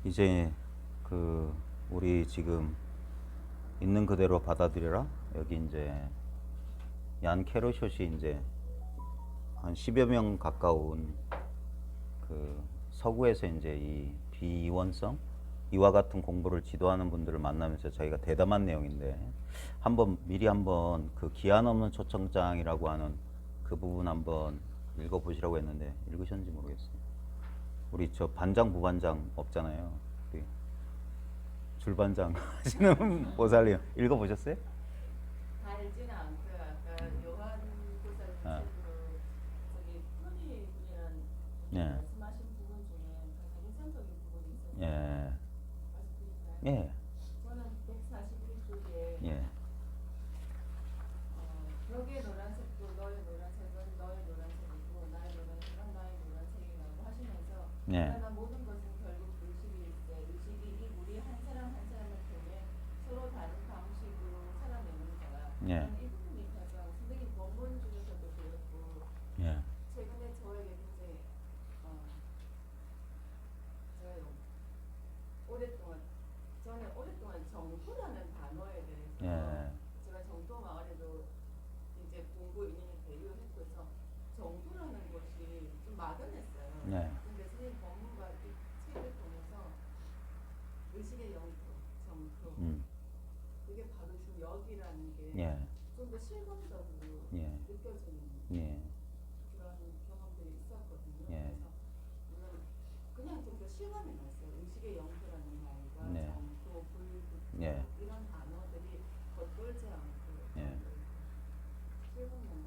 이제 우리 지금 있는 그대로 받아들여라. 여기 이제 얀 케르숏이 이제 한 10여 명 가까운 서구에서 이제 이 비이원성 이와 같은 공부를 지도하는 분들을 만나면서 저희가 대담한 내용인데 미리 한번 그 기한 없는 초청장이라고 하는 그 부분 한번 읽어보시라고 했는데 읽으셨는지 모르겠어요. 우리 저 반장 부반장 없잖아요. 우리 줄반장 하시는 보살님 읽어보셨어요? 다 읽지는 않고요. 아까 요한 보살님 아. 책으로 저기 프로님이라는 예. 말씀하신 부분 중에 가장 인상적인 부분이 있어요. 예. 말씀드릴까요? 예. 저는 141쪽에 예. 벽의 노란색도 너의 노란색은 너의 노란색이고 나의 노란색은 나의 노란색이라고 하시면서 예. 그러나 모든 것은 결국 의식일세 의식이 이 우리 한 사람 한 사람을 통해 서로 다른 방식으로 살아내는 거라. 예. 이 부분이 가장 선생님 본문 중에서도 그렇고 예. 최근에 저에게 굉장히 제가 오랫동안 정토라는 단어에 대해서 예. 제가 정토 마을에도 이제 공부 2년을 대유했고 해서 정토라는 것이 좀 막연했어요. 예. 근데 선생님 법문과 이 책을 통해서 의식의 영토, 정토 그게 바로 지금 여기라는 게 예. 좀 더 실감적으로 예. 느껴지는 예. 그런 경험들이 있었거든요. 예. 그래서 물론 그냥 좀 더 실감이 났어요. 의식의 영토라는 말과 네. 정토, 불, 예. 이런 단어들이 겉돌지 않고 예. 실감나는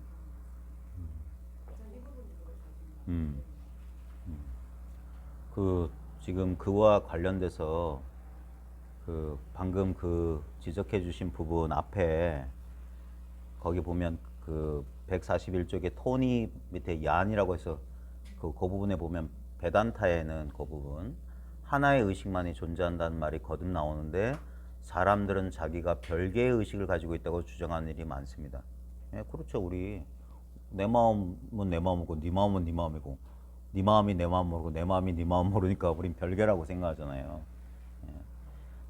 전 이 부분이 되게 자신 음. 지금 그와 관련돼서 방금 지적해 주신 부분 앞에 거기 보면 141쪽에 토니 밑에 얀이라고 해서 그 부분에 보면 베단타에는 그 부분 하나의 의식만이 존재한다는 말이 거듭 나오는데 사람들은 자기가 별개의 의식을 가지고 있다고 주장하는 일이 많습니다. 예, 그렇죠. 우리 내 마음은 내 마음이고 네 마음은 네 마음이고 네 마음이 내 마음 모르고 내 마음이 네 마음 모르니까 우린 별개라고 생각하잖아요.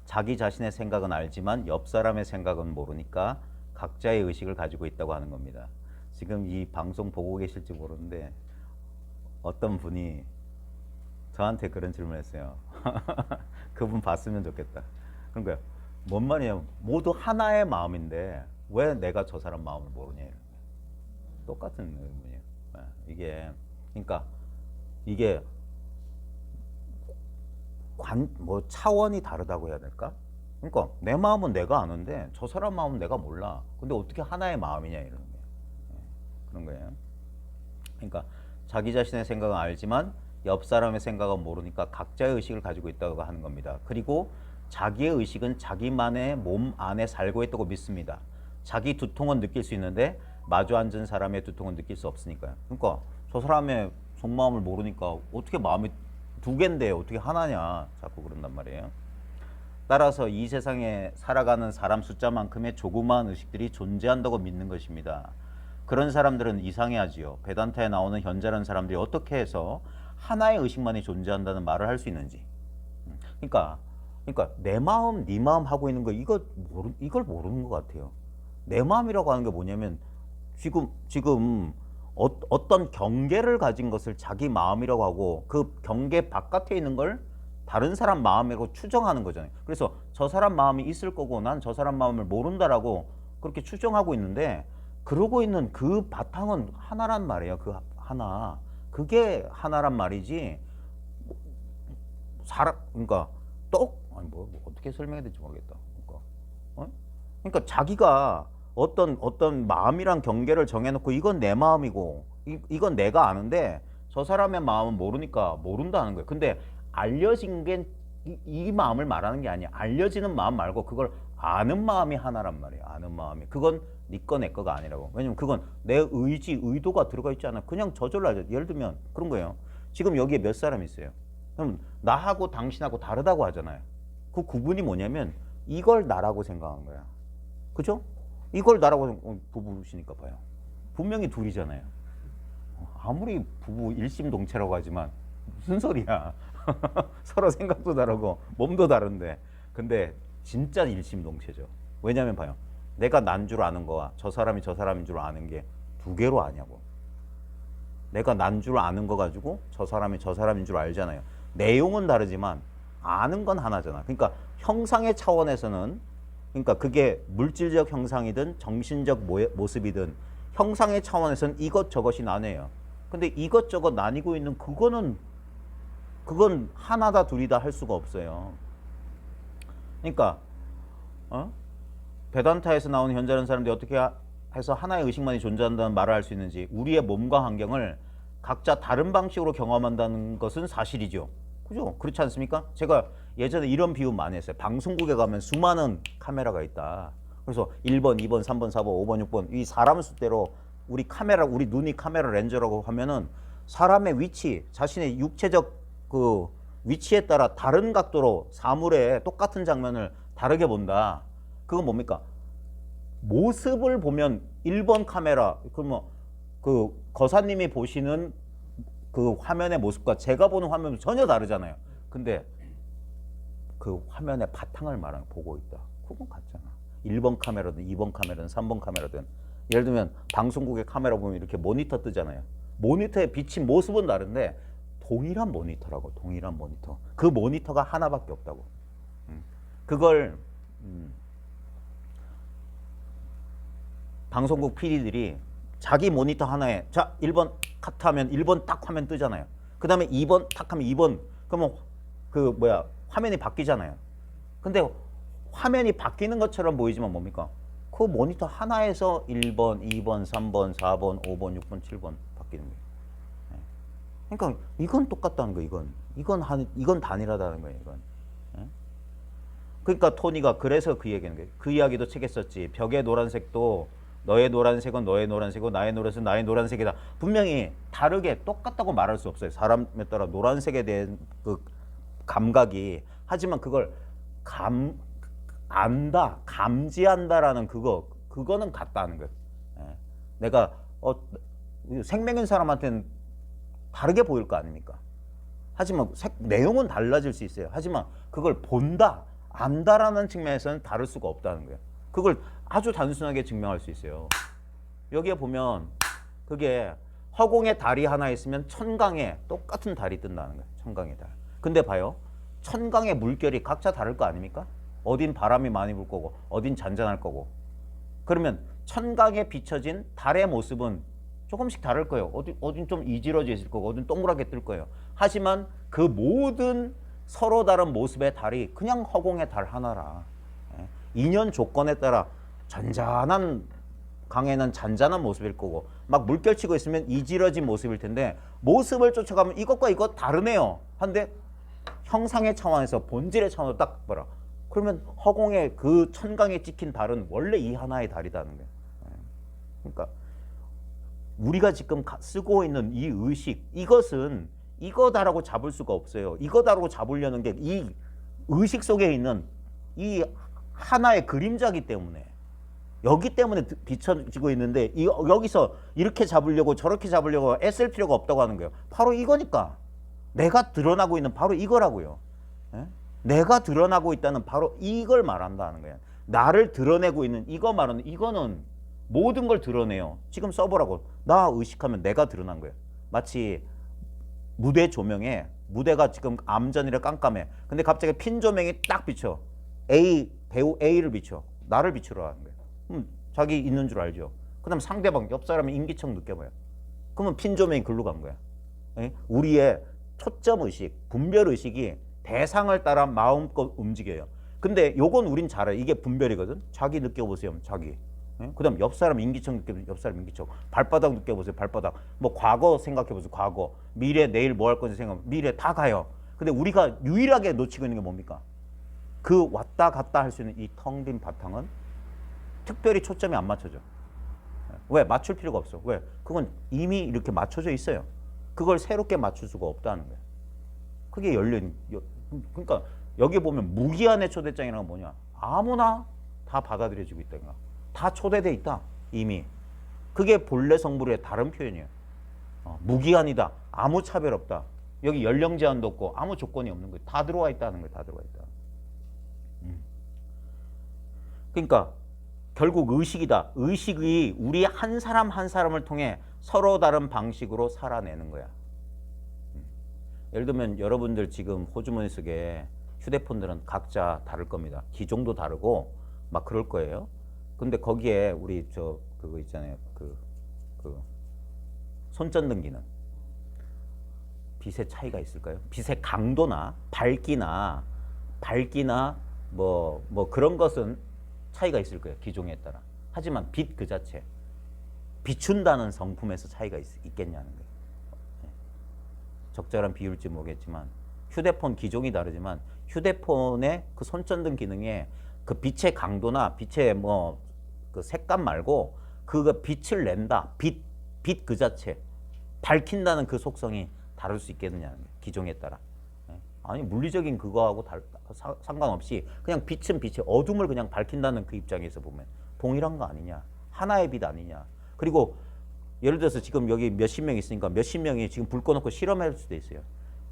자기 자신의 생각은 알지만 옆 사람의 생각은 모르니까 각자의 의식을 가지고 있다고 하는 겁니다. 지금 이 방송 보고 계실지 모르는데 어떤 분이 저한테 그런 질문을 했어요. 그분 봤으면 좋겠다. 그러니까 뭔 말이냐, 모두 하나의 마음인데 왜 내가 저 사람 마음을 모르냐, 이런 거예요. 똑같은 의문이에요. 그러니까 이게 차원이 다르다고 해야 될까? 그러니까 내 마음은 내가 아는데 저 사람 마음은 내가 몰라. 근데 어떻게 하나의 마음이냐, 이런 거예요. 그런 거예요. 그러니까 자기 자신의 생각은 알지만 옆 사람의 생각은 모르니까 각자의 의식을 가지고 있다고 하는 겁니다. 그리고 자기의 의식은 자기만의 몸 안에 살고 있다고 믿습니다. 자기 두통은 느낄 수 있는데 마주 앉은 사람의 두통은 느낄 수 없으니까요. 그러니까 저 사람의 속마음을 모르니까 어떻게 마음이 두 개인데 어떻게 하나냐, 자꾸 그런단 말이에요. 따라서 이 세상에 살아가는 사람 숫자만큼의 조그마한 의식들이 존재한다고 믿는 것입니다. 그런 사람들은 이상해하지요. 베단타에 나오는 현자라는 사람들이 어떻게 해서 하나의 의식만이 존재한다는 말을 할 수 있는지. 그러니까 내 마음, 네 마음 하고 있는 거 이걸 모르는 것 같아요. 내 마음이라고 하는 게 뭐냐면 지금 어떤 경계를 가진 것을 자기 마음이라고 하고 그 경계 바깥에 있는 걸 다른 사람 마음이라고 추정하는 거잖아요. 그래서 저 사람 마음이 있을 거고 난 저 사람 마음을 모른다라고 그렇게 추정하고 있는데 그러고 있는 그 바탕은 하나란 말이에요. 그 하나. 그게 하나란 말이지. 그러니까 어떻게 설명해야 될지 모르겠다. 그러니까 자기가 어떤 마음이란 경계를 정해놓고 이건 내 마음이고 이건 내가 아는데 저 사람의 마음은 모르니까 모른다는 거예요. 근데 알려진 게 이 마음을 말하는 게 아니야. 알려지는 마음 말고 그걸 아는 마음이 하나란 말이에요. 아는 마음이. 그건 네 거 내 거가 아니라고. 왜냐면 그건 내 의도가 들어가 있지 않아. 그냥 저절로 알죠. 예를 들면 그런 거예요. 지금 여기에 몇 사람 있어요. 그럼 나하고 당신하고 다르다고 하잖아요. 그 구분이 뭐냐면 이걸 나라고 생각한 거야. 그죠? 이걸 나라고 부부시니까 봐요. 분명히 둘이잖아요. 아무리 부부 일심동체라고 하지만 무슨 소리야. 서로 생각도 다르고 몸도 다른데 근데 진짜 일심동체죠. 왜냐면 봐요. 내가 난 줄 아는 거와 저 사람이 저 사람인 줄 아는 게 두 개로 아냐고. 내가 난 줄 아는 거 가지고 저 사람이 저 사람인 줄 알잖아요. 내용은 다르지만 아는 건 하나잖아. 그러니까 형상의 차원에서는 그러니까 그게 물질적 형상이든 정신적 모습이든 형상의 차원에서는 이것저것이 나뉘어요. 근데 이것저것 나뉘고 있는 그건 하나다 둘이다 할 수가 없어요. 그러니까 베단타에서 나오는 현자라는 사람들이 어떻게 해서 하나의 의식만이 존재한다는 말을 할 수 있는지 우리의 몸과 환경을 각자 다른 방식으로 경험한다는 것은 사실이죠. 그죠? 그렇지 않습니까? 제가 예전에 이런 비유 많이 했어요. 방송국에 가면 수많은 카메라가 있다. 그래서 1번, 2번, 3번, 4번, 5번, 6번 이 사람 수대로 우리 눈이 카메라 렌즈라고 하면은 사람의 위치, 자신의 육체적 그 위치에 따라 다른 각도로 사물의 똑같은 장면을 다르게 본다. 그건 뭡니까? 모습을 보면 1번 카메라, 그 거사님이 보시는 그 화면의 모습과 제가 보는 화면은 전혀 다르잖아요. 근데 그 화면의 바탕을 보고 있다. 그건 같잖아. 1번 카메라든 2번 카메라든 3번 카메라든 예를 들면 방송국의 카메라 보면 이렇게 모니터 뜨잖아요. 모니터에 비친 모습은 다른데 동일한 모니터라고. 동일한 모니터. 그 모니터가 하나밖에 없다고. 그걸 방송국 PD들이 자기 모니터 하나에 자 1번 카트하면 1번 딱 화면 뜨잖아요. 그 다음에 2번 딱 하면 2번 그러면 화면이 바뀌잖아요. 근데 화면이 바뀌는 것처럼 보이지만 뭡니까? 그 모니터 하나에서 1번, 2번, 3번, 4번, 5번, 6번, 7번 바뀌는 거예요. 그러니까 이건 똑같다는 거예요. 이건 단일하다는 거예요. 이건. 그러니까 토니가 그래서 그 얘기하는 거예요. 그 이야기도 책에 썼지. 벽의 노란색도 너의 노란색은 너의 노란색이고 나의 노란색은 나의 노란색이다. 분명히 다르게 똑같다고 말할 수 없어요. 사람에 따라 노란색에 대한 그 감각이. 하지만 그걸 안다, 감지한다라는 그거는 같다는 거예요. 내가 생명인 사람한테는 다르게 보일 거 아닙니까? 하지만 내용은 달라질 수 있어요. 하지만 그걸 본다, 안다라는 측면에서는 다를 수가 없다는 거예요. 그걸 아주 단순하게 증명할 수 있어요. 여기에 보면 그게 허공에 달이 하나 있으면 천강에 똑같은 달이 뜬다는 거예요. 천강의 달. 근데 봐요. 천강의 물결이 각자 다를 거 아닙니까? 어딘 바람이 많이 불 거고 어딘 잔잔할 거고. 그러면 천강에 비춰진 달의 모습은 조금씩 다를 거예요. 어딘 좀 이지러져 있을 거고 어딘 동그랗게 뜰 거예요. 하지만 그 모든 서로 다른 모습의 달이 그냥 허공의 달 하나라. 인연 조건에 따라 잔잔한 강에는 잔잔한 모습일 거고 막 물결치고 있으면 이지러진 모습일 텐데 모습을 쫓아가면 이것과 이것 다르네요. 한데 형상의 차원에서 본질의 차원으로 딱 봐라. 그러면 허공에 그 천강에 찍힌 달은 원래 이 하나의 달이라는 거예요. 그러니까 우리가 지금 쓰고 있는 이 의식 이것은 이거다라고 잡을 수가 없어요. 이거다라고 잡으려는 게 이 의식 속에 있는 이 하나의 그림자기 때문에 여기 때문에 비춰지고 있는데 여기서 이렇게 잡으려고 저렇게 잡으려고 애쓸 필요가 없다고 하는 거예요. 바로 이거니까. 내가 드러나고 있는 바로 이거라고요. 내가 드러나고 있다는 바로 이걸 말한다는 거예요. 나를 드러내고 있는 이거 말하는 이거는 모든 걸 드러내요. 지금 써보라고. 나 의식하면 내가 드러난 거예요. 마치 무대 조명에 무대가 지금 암전이라 깜깜해. 근데 갑자기 핀 조명이 딱 비쳐. 배우 A를 비춰. 나를 비추라 하는 거예요. 자기 있는 줄 알죠. 그 다음 상대방 옆 사람이 인기척 느껴봐요. 그러면 핀 조명이 글로 간 거야. 우리의 초점 의식, 분별 의식이 대상을 따라 마음껏 움직여요. 근데 요건 우린 잘 알아요. 이게 분별이거든. 자기 느껴보세요. 자기. 그 다음 옆 사람 인기척 느껴보세요. 옆 사람 인기척. 발바닥 느껴보세요. 발바닥. 뭐 과거 생각해보세요. 과거. 미래 내일 뭐 할 건지 생각. 미래 다 가요. 근데 우리가 유일하게 놓치고 있는 게 뭡니까? 그 왔다 갔다 할 수 있는 이 텅 빈 바탕은 특별히 초점이 안 맞춰져. 왜? 맞출 필요가 없어. 왜? 그건 이미 이렇게 맞춰져 있어요. 그걸 새롭게 맞출 수가 없다는 거예요. 그게 그러니까 여기 보면 무기한의 초대장이라는 건 뭐냐? 아무나 다 받아들여지고 있다. 다 초대돼 있다. 이미. 그게 본래 성불의 다른 표현이에요. 무기한이다. 아무 차별 없다. 여기 연령 제한도 없고 아무 조건이 없는 거예요. 다 들어와 있다는 거예요. 다 들어와 있다. 그러니까 결국 의식이다. 의식이 우리 한 사람 한 사람을 통해 서로 다른 방식으로 살아내는 거야. 예를 들면 여러분들 지금 호주머니 속에 휴대폰들은 각자 다를 겁니다. 기종도 다르고 막 그럴 거예요. 근데 거기에 우리 저 그거 있잖아요. 그 손전등 기능. 빛의 차이가 있을까요? 빛의 강도나 밝기나 뭐 그런 것은 차이가 있을 거예요. 기종에 따라. 하지만 빛 그 자체, 비춘다는 성품에서 차이가 있겠냐는 거예요. 적절한 비율일지 모르겠지만 휴대폰 기종이 다르지만 휴대폰의 그 손전등 기능에 그 빛의 강도나 빛의 뭐 그 색감 말고 그 빛을 낸다. 빛 그 자체, 밝힌다는 그 속성이 다를 수 있겠느냐는 거예요. 기종에 따라. 아니 물리적인 그거하고 상관없이 그냥 빛은 빛이 어둠을 그냥 밝힌다는 그 입장에서 보면 동일한 거 아니냐. 하나의 빛 아니냐. 그리고 예를 들어서 지금 여기 몇십 명 있으니까 몇십 명이 지금 불 꺼놓고 실험할 수도 있어요.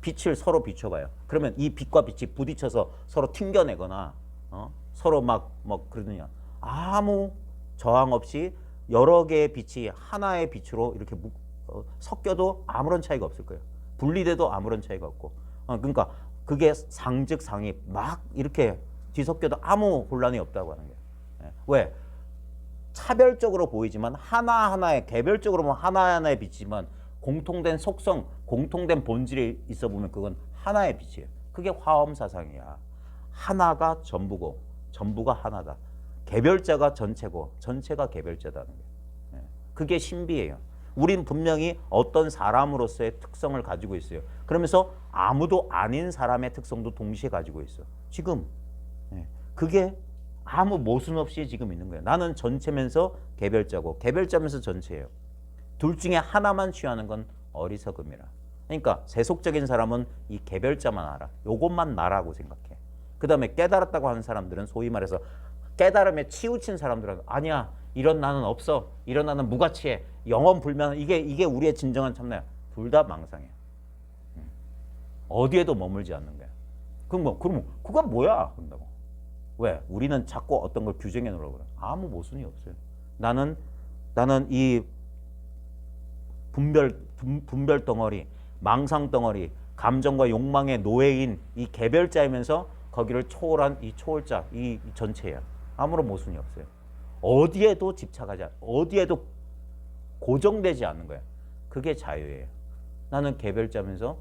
빛을 서로 비춰봐요. 그러면 이 빛과 빛이 부딪혀서 서로 튕겨내거나 서로 막 그러느냐. 아무 저항 없이 여러 개의 빛이 하나의 빛으로 이렇게 섞여도 아무런 차이가 없을 거예요. 분리돼도 아무런 차이가 없고. 그러니까 그게 상즉상이 막 이렇게 뒤섞여도 아무 혼란이 없다고 하는 거예요. 왜? 차별적으로 보이지만 하나하나의 개별적으로 보면 하나하나의 빛이지만 공통된 속성, 공통된 본질이 있어 보면 그건 하나의 빛이에요. 그게 화엄사상이야. 하나가 전부고 전부가 하나다. 개별자가 전체고 전체가 개별자다는 거예요. 그게 신비예요. 우린 분명히 어떤 사람으로서의 특성을 가지고 있어요. 그러면서 아무도 아닌 사람의 특성도 동시에 가지고 있어. 지금 그게 아무 모순 없이 지금 있는 거예요. 나는 전체면서 개별자고 개별자면서 전체예요. 둘 중에 하나만 취하는 건 어리석음이라. 그러니까 세속적인 사람은 이 개별자만 알아. 요것만 나라고 생각해. 그 다음에 깨달았다고 하는 사람들은 소위 말해서 깨달음에 치우친 사람들은 아니야. 이런 나는 없어. 이런 나는 무가치해. 영원 불면 이게 우리의 진정한 참나야. 둘 다 망상이야. 어디에도 머물지 않는 거야. 그럼 그건 뭐야? 그런다고. 왜? 우리는 자꾸 어떤 걸 규정해 놓으려고 그래. 아무 모순이 없어요. 나는 이 분별 덩어리, 망상 덩어리, 감정과 욕망의 노예인 이 개별자이면서 거기를 초월한 이 초월자, 이 전체야. 아무런 모순이 없어요. 어디에도 집착하지 않아. 어디에도 고정되지 않는 거야. 그게 자유예요. 나는 개별자면서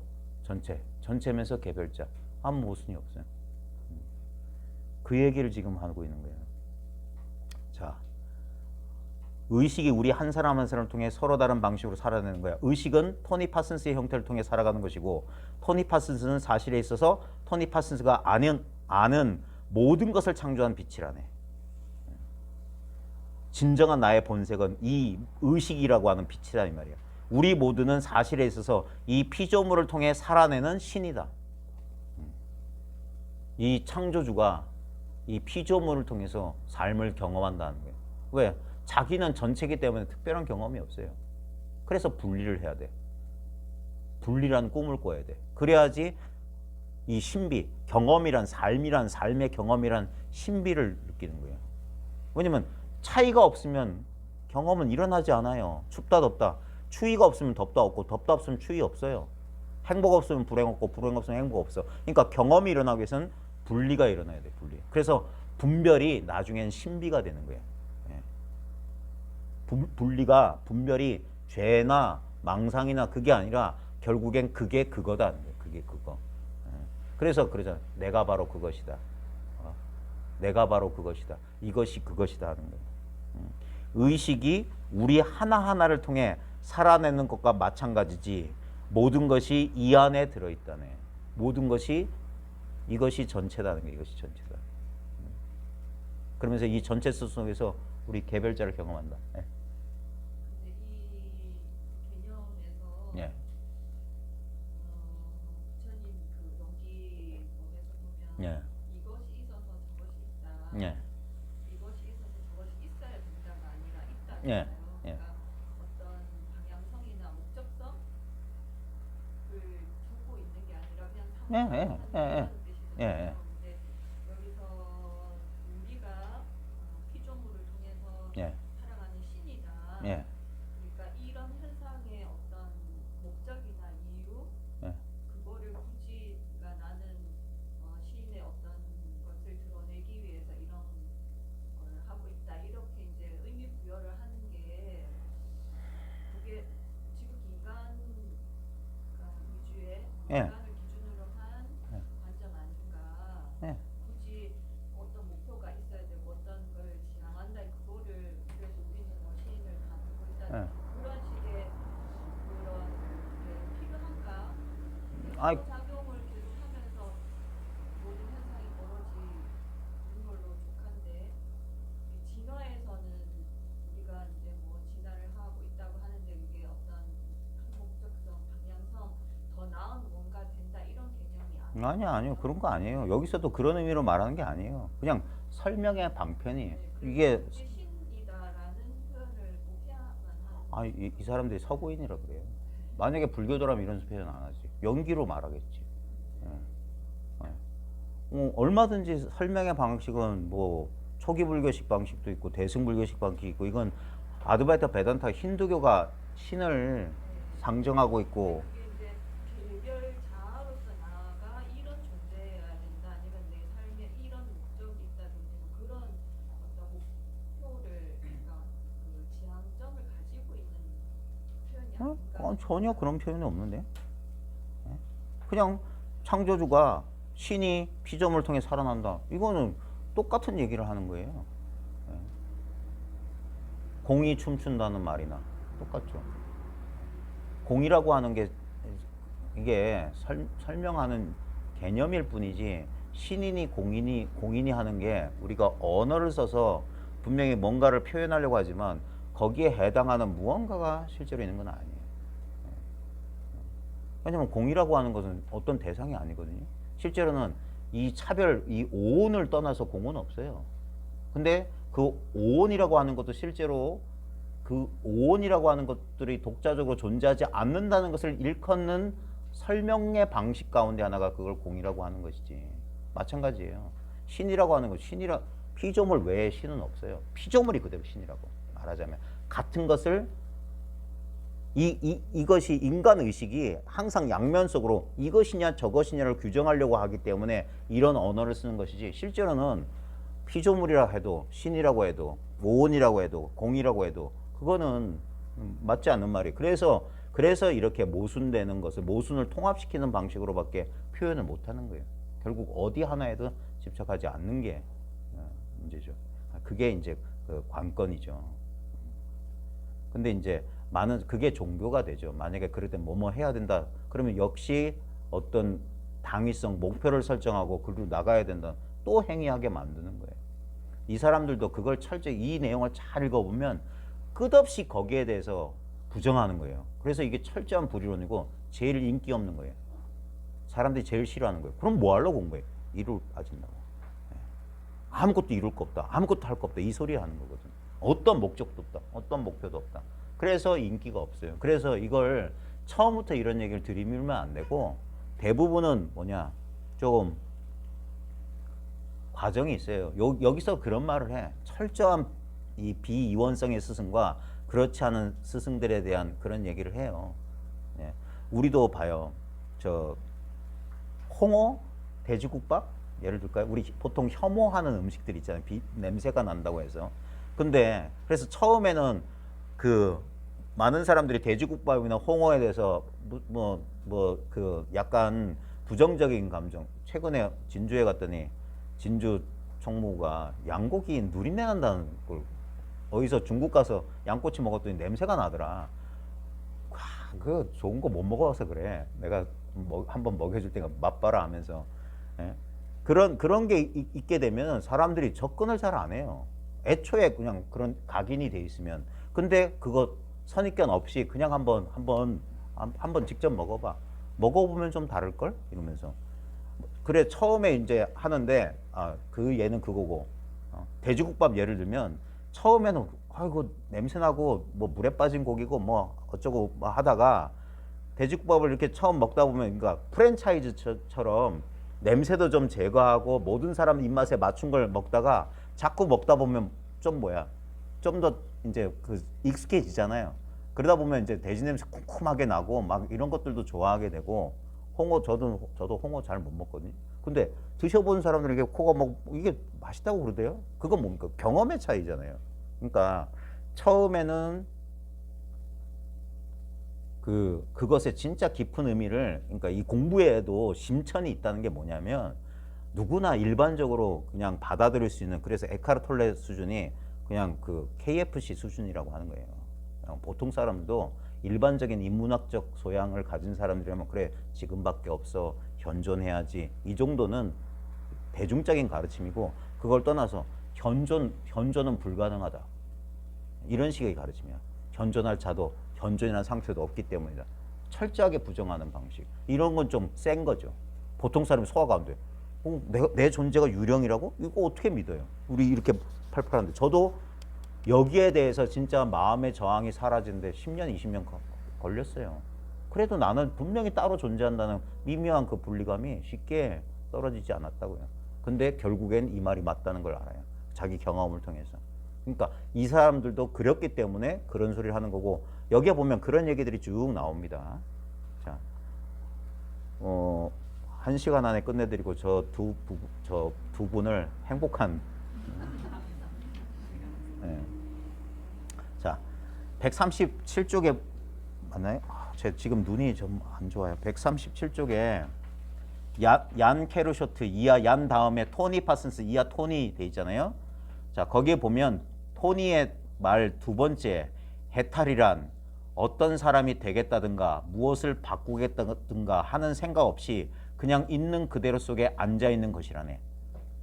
전체면서 개별자. 아무 모순이 없어요. 그 얘기를 지금 하고 있는 거예요. 자, 의식이 우리 한 사람 한 사람을 통해 서로 다른 방식으로 살아내는 거야. 의식은 토니 파슨스의 형태를 통해 살아가는 것이고 토니 파슨스는 사실에 있어서 토니 파슨스가 아는 모든 것을 창조한 빛이라네. 진정한 나의 본색은 이 의식이라고 하는 빛이다 이 말이야. 우리 모두는 사실에 있어서 이 피조물을 통해 살아내는 신이다. 이 창조주가 이 피조물을 통해서 삶을 경험한다는 거예요. 왜? 자기는 전체이기 때문에 특별한 경험이 없어요. 그래서 분리를 해야 돼. 분리란 꿈을 꿔야 돼. 그래야지 이 신비, 경험이란 삶의 경험이란 신비를 느끼는 거예요. 왜냐면 차이가 없으면 경험은 일어나지 않아요. 춥다 덥다. 추위가 없으면 덥다 없고 덥다 없으면 추위 없어요. 행복 없으면 불행 없고 불행 없으면 행복 없어. 그러니까 경험이 일어나기 위해서는 분리가 일어나야 돼. 분리. 그래서 분별이 나중엔 신비가 되는 거예요. 분별이 죄나 망상이나 그게 아니라 결국엔 그게 그거다. 그게 그거. 그래서 그러잖아. 내가 바로 그것이다. 내가 바로 그것이다. 이것이 그것이다 하는 거예요. 의식이 우리 하나하나를 통해 살아내는 것과 마찬가지지. 모든 것이 이 안에 들어있다네. 모든 것이 이것이 전체다는 거예요. 이것이 전체다. 그러면서 이 전체 속에서 우리 개별자를 경험한다. 네. 근데 이 개념에서 예. 부처님 그 연기법에서 보면 예. 이것이 있어서 저것이 있다. 예. 이것이 있어서 저것이 있어야 된다가 아니라 있다잖아요. 예. 예. 그러니까 어떤 방향성이나 목적성을 두고 있는 예, 예, 예, 예. 한다는 뜻이잖아요. 예, 예. 근데 여기서 우리가 피조물을 통해서 예. 살아가는 신이다. 예. 그러니까 이런 현상의 어떤 목적이나 이유, 예. 그거를 굳이 그러니까 나는 시인의 어떤 것을 드러내기 위해서 이런 걸 하고 있다. 이렇게 이제 의미 부여를 하는 게 그게 지금 인간 위주의 예. 인간을 기준으로 한 예. 관점 아닌가. 예. 굳이 어떤 목표가 있어야 되고 어떤 걸 지향한다. 그거를 그래서 우리는 뭐 시인을 다루고 있다. 예. 그런 식의 그런 게 필요한가? 아이. 상호작용을 계속하면서 모든 현상이 벌어지는 걸로 족한데 이 진화에서는 우리가 이제 뭐 진화를 하고 있다고 하는데 이게 어떤 목적성, 방향성, 더 나은 뭔가 된다 이런 개념이 아니에요. 아니요. 그런 거 아니에요. 여기서도 그런 의미로 말하는 게 아니에요. 그냥 설명의 방편이에요. 네, 이게, 그래서 그게 신이다라는 표현을 꼭 해야만 하는. 이 사람들이 서구인이라 그래요. 만약에 불교도라면 이런 표현 안 하지. 연기로 말하겠지. 예. 얼마든지 설명의 방식은 뭐 초기 불교식 방식도 있고 대승불교식 방식이 있고 이건 아드바이타 베단타 힌두교가 신을 상정하고 있고 그게 이제 개별 자아로서 나아가 이런 존재여야 된다 아니면 내 삶에 이런 목적이 있다든지 뭐 그런 어떤 목표를 그러니까 그 지향점을 가지고 있는 표현이 아닌가. 전혀 그런 표현이 없는데. 예? 그냥 창조주가 신이 피조물을 통해 살아난다. 이거는 똑같은 얘기를 하는 거예요. 예. 공이 춤춘다는 말이나 똑같죠. 공이라고 하는 게 이게 설명하는 개념일 뿐이지 신인이 공인이 하는 게 우리가 언어를 써서 분명히 뭔가를 표현하려고 하지만 거기에 해당하는 무언가가 실제로 있는 건 아니에요. 왜냐면 공이라고 하는 것은 어떤 대상이 아니거든요. 실제로는 이 차별, 이 오온을 떠나서 공은 없어요. 근데 그 오온이라고 하는 것도 실제로 그 오온이라고 하는 것들이 독자적으로 존재하지 않는다는 것을 일컫는 설명의 방식 가운데 하나가 그걸 공이라고 하는 것이지. 마찬가지예요. 신이라고 하는 것, 피조물 외에 신은 없어요. 피조물이 그대로 신이라고 말하자면. 같은 것을 이것이 인간 의식이 항상 양면적으로 이것이냐 저것이냐를 규정하려고 하기 때문에 이런 언어를 쓰는 것이지 실제로는 피조물이라 해도 신이라고 해도 오온이라고 해도 공이라고 해도 그거는 맞지 않는 말이에요. 그래서 이렇게 모순되는 것을 모순을 통합시키는 방식으로밖에 표현을 못하는 거예요. 결국 어디 하나에도 집착하지 않는 게 문제죠. 그게 이제 그 관건이죠. 근데 이제 그게 종교가 되죠. 만약에 그럴 때 뭐뭐 해야 된다. 그러면 역시 어떤 당위성, 목표를 설정하고 그리고 나가야 된다. 또 행위하게 만드는 거예요. 이 사람들도 그걸 철저히 이 내용을 잘 읽어보면 끝없이 거기에 대해서 부정하는 거예요. 그래서 이게 철저한 불이론이고 제일 인기 없는 거예요. 사람들이 제일 싫어하는 거예요. 그럼 뭐 하려고 공부해? 이룰 빠진다고. 아무것도 이룰 거 없다. 아무것도 할 거 없다. 이 소리 하는 거거든. 어떤 목적도 없다. 어떤 목표도 없다. 그래서 인기가 없어요. 그래서 이걸 처음부터 이런 얘기를 들이밀면 안 되고 대부분은 조금 과정이 있어요. 여기서 그런 말을 해. 철저한 이 비이원성의 스승과 그렇지 않은 스승들에 대한 그런 얘기를 해요. 예. 우리도 봐요. 홍어, 돼지국밥 예를 들까요? 우리 보통 혐오하는 음식들 있잖아요. 냄새가 난다고 해서. 근데 그래서 처음에는 많은 사람들이 돼지국밥이나 홍어에 대해서 약간 부정적인 감정. 최근에 진주에 갔더니 진주 총무가 양고기 누린내 난다는 걸 어디서 중국 가서 양꼬치 먹었더니 냄새가 나더라. 그 좋은 거 못 먹어서 그래. 내가 한번 먹여줄 때가 맛봐라 하면서. 예? 그런 게 있게 되면 사람들이 접근을 잘 안 해요. 애초에 그냥 그런 각인이 돼 있으면. 근데 그거 선입견 없이 그냥 한번 직접 먹어봐. 먹어보면 좀 다를걸? 이러면서. 그래, 처음에 이제 하는데, 얘는 그거고. 돼지국밥 예를 들면, 처음에는, 아이고, 냄새나고, 뭐, 물에 빠진 고기고, 뭐, 어쩌고 뭐 하다가, 돼지국밥을 이렇게 처음 먹다 보면 그러니까 프랜차이즈처럼 냄새도 좀 제거하고 모든 사람 입맛에 맞춘 걸 먹다가 자꾸 먹다 보면 좀 뭐야 좀 더 이제 그 익숙해지잖아요. 그러다 보면 이제 돼지 냄새 쿰쿰하게 나고 막 이런 것들도 좋아하게 되고 홍어 저도 홍어 잘 못 먹거든요. 근데 드셔본 사람들은 이게 코가 막 이게 맛있다고 그러대요. 그건 뭡니까? 경험의 차이잖아요. 그러니까 처음에는 그것의 진짜 깊은 의미를 그러니까 이 공부에도 심천이 있다는 게 뭐냐면 누구나 일반적으로 그냥 받아들일 수 있는 그래서 에카르톨레 수준이 그냥 그 KFC 수준이라고 하는 거예요. 그냥 보통 사람도 일반적인 인문학적 소양을 가진 사람들이라면 그래 지금밖에 없어 현존해야지 이 정도는 대중적인 가르침이고 그걸 떠나서 현존은 불가능하다 이런 식의 가르침이야. 현존할 자도 현존이라는 상태도 없기 때문이다. 철저하게 부정하는 방식. 이런 건 좀 센 거죠. 보통 사람이 소화가 안 돼. 내 존재가 유령이라고? 이거 어떻게 믿어요? 우리 이렇게 팔팔한데. 저도 여기에 대해서 진짜 마음의 저항이 사라지는데 10년, 20년 걸렸어요. 그래도 나는 분명히 따로 존재한다는 미묘한 그 분리감이 쉽게 떨어지지 않았다고요. 근데 결국엔 이 말이 맞다는 걸 알아요. 자기 경험을 통해서. 그러니까 이 사람들도 그렸기 때문에 그런 소리를 하는 거고 여기에 보면 그런 얘기들이 쭉 나옵니다. 자, 1시간 안에 끝내드리고 저 두 분을 행복한 네. 자, 137쪽에 맞나요? 제 지금 눈이 좀 안 좋아요. 137쪽에 얀 케르쇼트 이하 얀 다음에 토니 파슨스 이하 토니 돼 있잖아요. 자, 거기에 보면 토니의 말 두 번째 해탈이란 어떤 사람이 되겠다든가 무엇을 바꾸겠다든가 하는 생각 없이 그냥 있는 그대로 속에 앉아 있는 것이라네.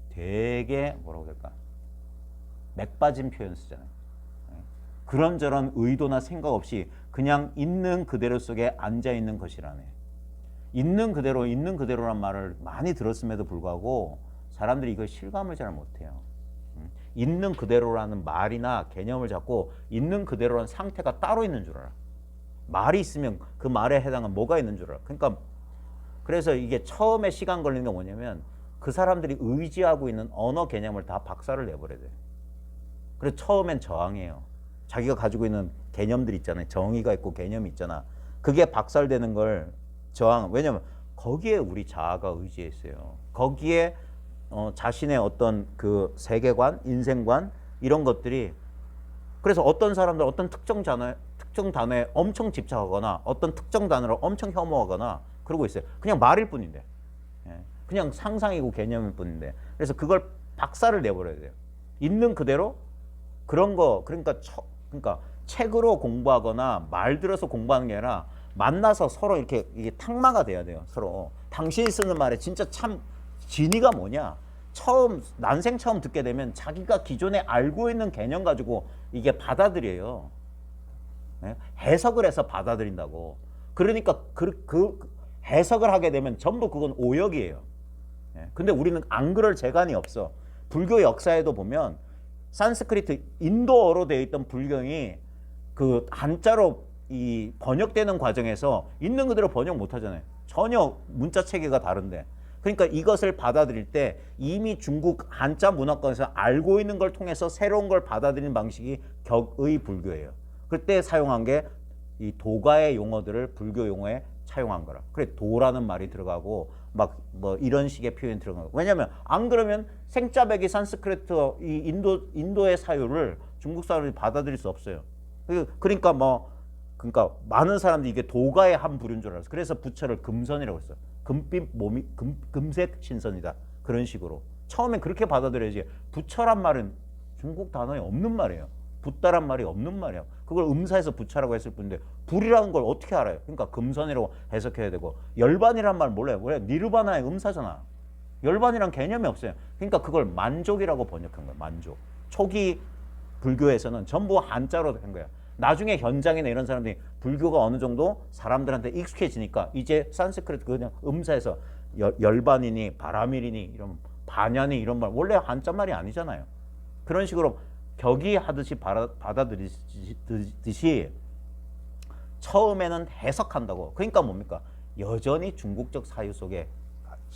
되게 뭐라고 할까? 맥 빠진 표현 쓰잖아요. 그런저런 의도나 생각 없이 그냥 있는 그대로 속에 앉아 있는 것이라네. 있는 그대로란 말을 많이 들었음에도 불구하고 사람들이 이걸 실감을 잘 못해요. 있는 그대로라는 말이나 개념을 잡고 있는 그대로라는 상태가 따로 있는 줄 알아. 말이 있으면 그 말에 해당한 뭐가 있는 줄 알아. 그러니까 그래서 이게 처음에 시간 걸리는 게 뭐냐면 그 사람들이 의지하고 있는 언어 개념을 다 박살을 내버려야 돼요. 그래서 처음엔 저항해요. 자기가 가지고 있는 개념들 있잖아요. 정의가 있고 개념이 있잖아. 그게 박살되는 걸 저항. 왜냐면 거기에 우리 자아가 의지해 있어요. 거기에 자신의 어떤 그 세계관, 인생관 이런 것들이 그래서 어떤 사람들 어떤 특정 단어에 엄청 집착하거나 어떤 특정 단어를 엄청 혐오하거나 그러고 있어요. 그냥 말일 뿐인데, 그냥 상상이고 개념일 뿐인데. 그래서 그걸 박살을 내버려야 돼요. 있는 그대로 그런 거 그러니까 책으로 공부하거나 말 들어서 공부하는 게 아니라 만나서 서로 이렇게 이게 탁마가 돼야 돼요. 서로 당신이 쓰는 말에 진짜 참 진의가 뭐냐? 난생 처음 듣게 되면 자기가 기존에 알고 있는 개념 가지고 이게 받아들여요. 해석을 해서 받아들인다고. 그러니까 그 해석을 하게 되면 전부 그건 오역이에요. 근데 우리는 안 그럴 재간이 없어. 불교 역사에도 보면 산스크리트 인도어로 되어 있던 불경이 그 한자로 이 번역되는 과정에서 있는 그대로 번역 못 하잖아요. 전혀 문자 체계가 다른데. 그러니까 이것을 받아들일 때 이미 중국 한자 문화권에서 알고 있는 걸 통해서 새로운 걸 받아들이는 방식이 격의 불교예요. 그때 사용한 게 이 도가의 용어들을 불교 용어에 차용한 거라. 그래 도라는 말이 들어가고 막 뭐 이런 식의 표현이 들어가고. 왜냐면 안 그러면 생짜배기 산스크리트 이 인도의 사유를 중국 사람들이 받아들일 수 없어요. 그러니까 그러니까 많은 사람들이 이게 도가의 한 부류인 줄 알았어. 그래서 부처를 금선이라고 했어. 금빛 몸이 금색 신선이다. 그런 식으로. 처음엔 그렇게 받아들여야지. 부처란 말은 중국 단어에 없는 말이에요. 붓다란 말이 없는 말이에요. 그걸 음사해서 부처라고 했을 뿐인데 불이라는 걸 어떻게 알아요? 그러니까 금선이라고 해석해야 되고 열반이란 말 몰라요. 왜? 니르바나의 음사잖아. 열반이란 개념이 없어요. 그러니까 그걸 만족이라고 번역한 거예요. 만족. 초기 불교에서는 전부 한자로 한 거야. 나중에 현장이나 이런 사람들이 불교가 어느 정도 사람들한테 익숙해지니까 이제 산스크리트 그냥 음사해서 열반이니 바라밀이니 이런 반야니 이런 말 원래 한자 말이 아니잖아요. 그런 식으로 격이 하듯이 받아들이듯이 처음에는 해석한다고. 그러니까 뭡니까? 여전히 중국적 사유 속에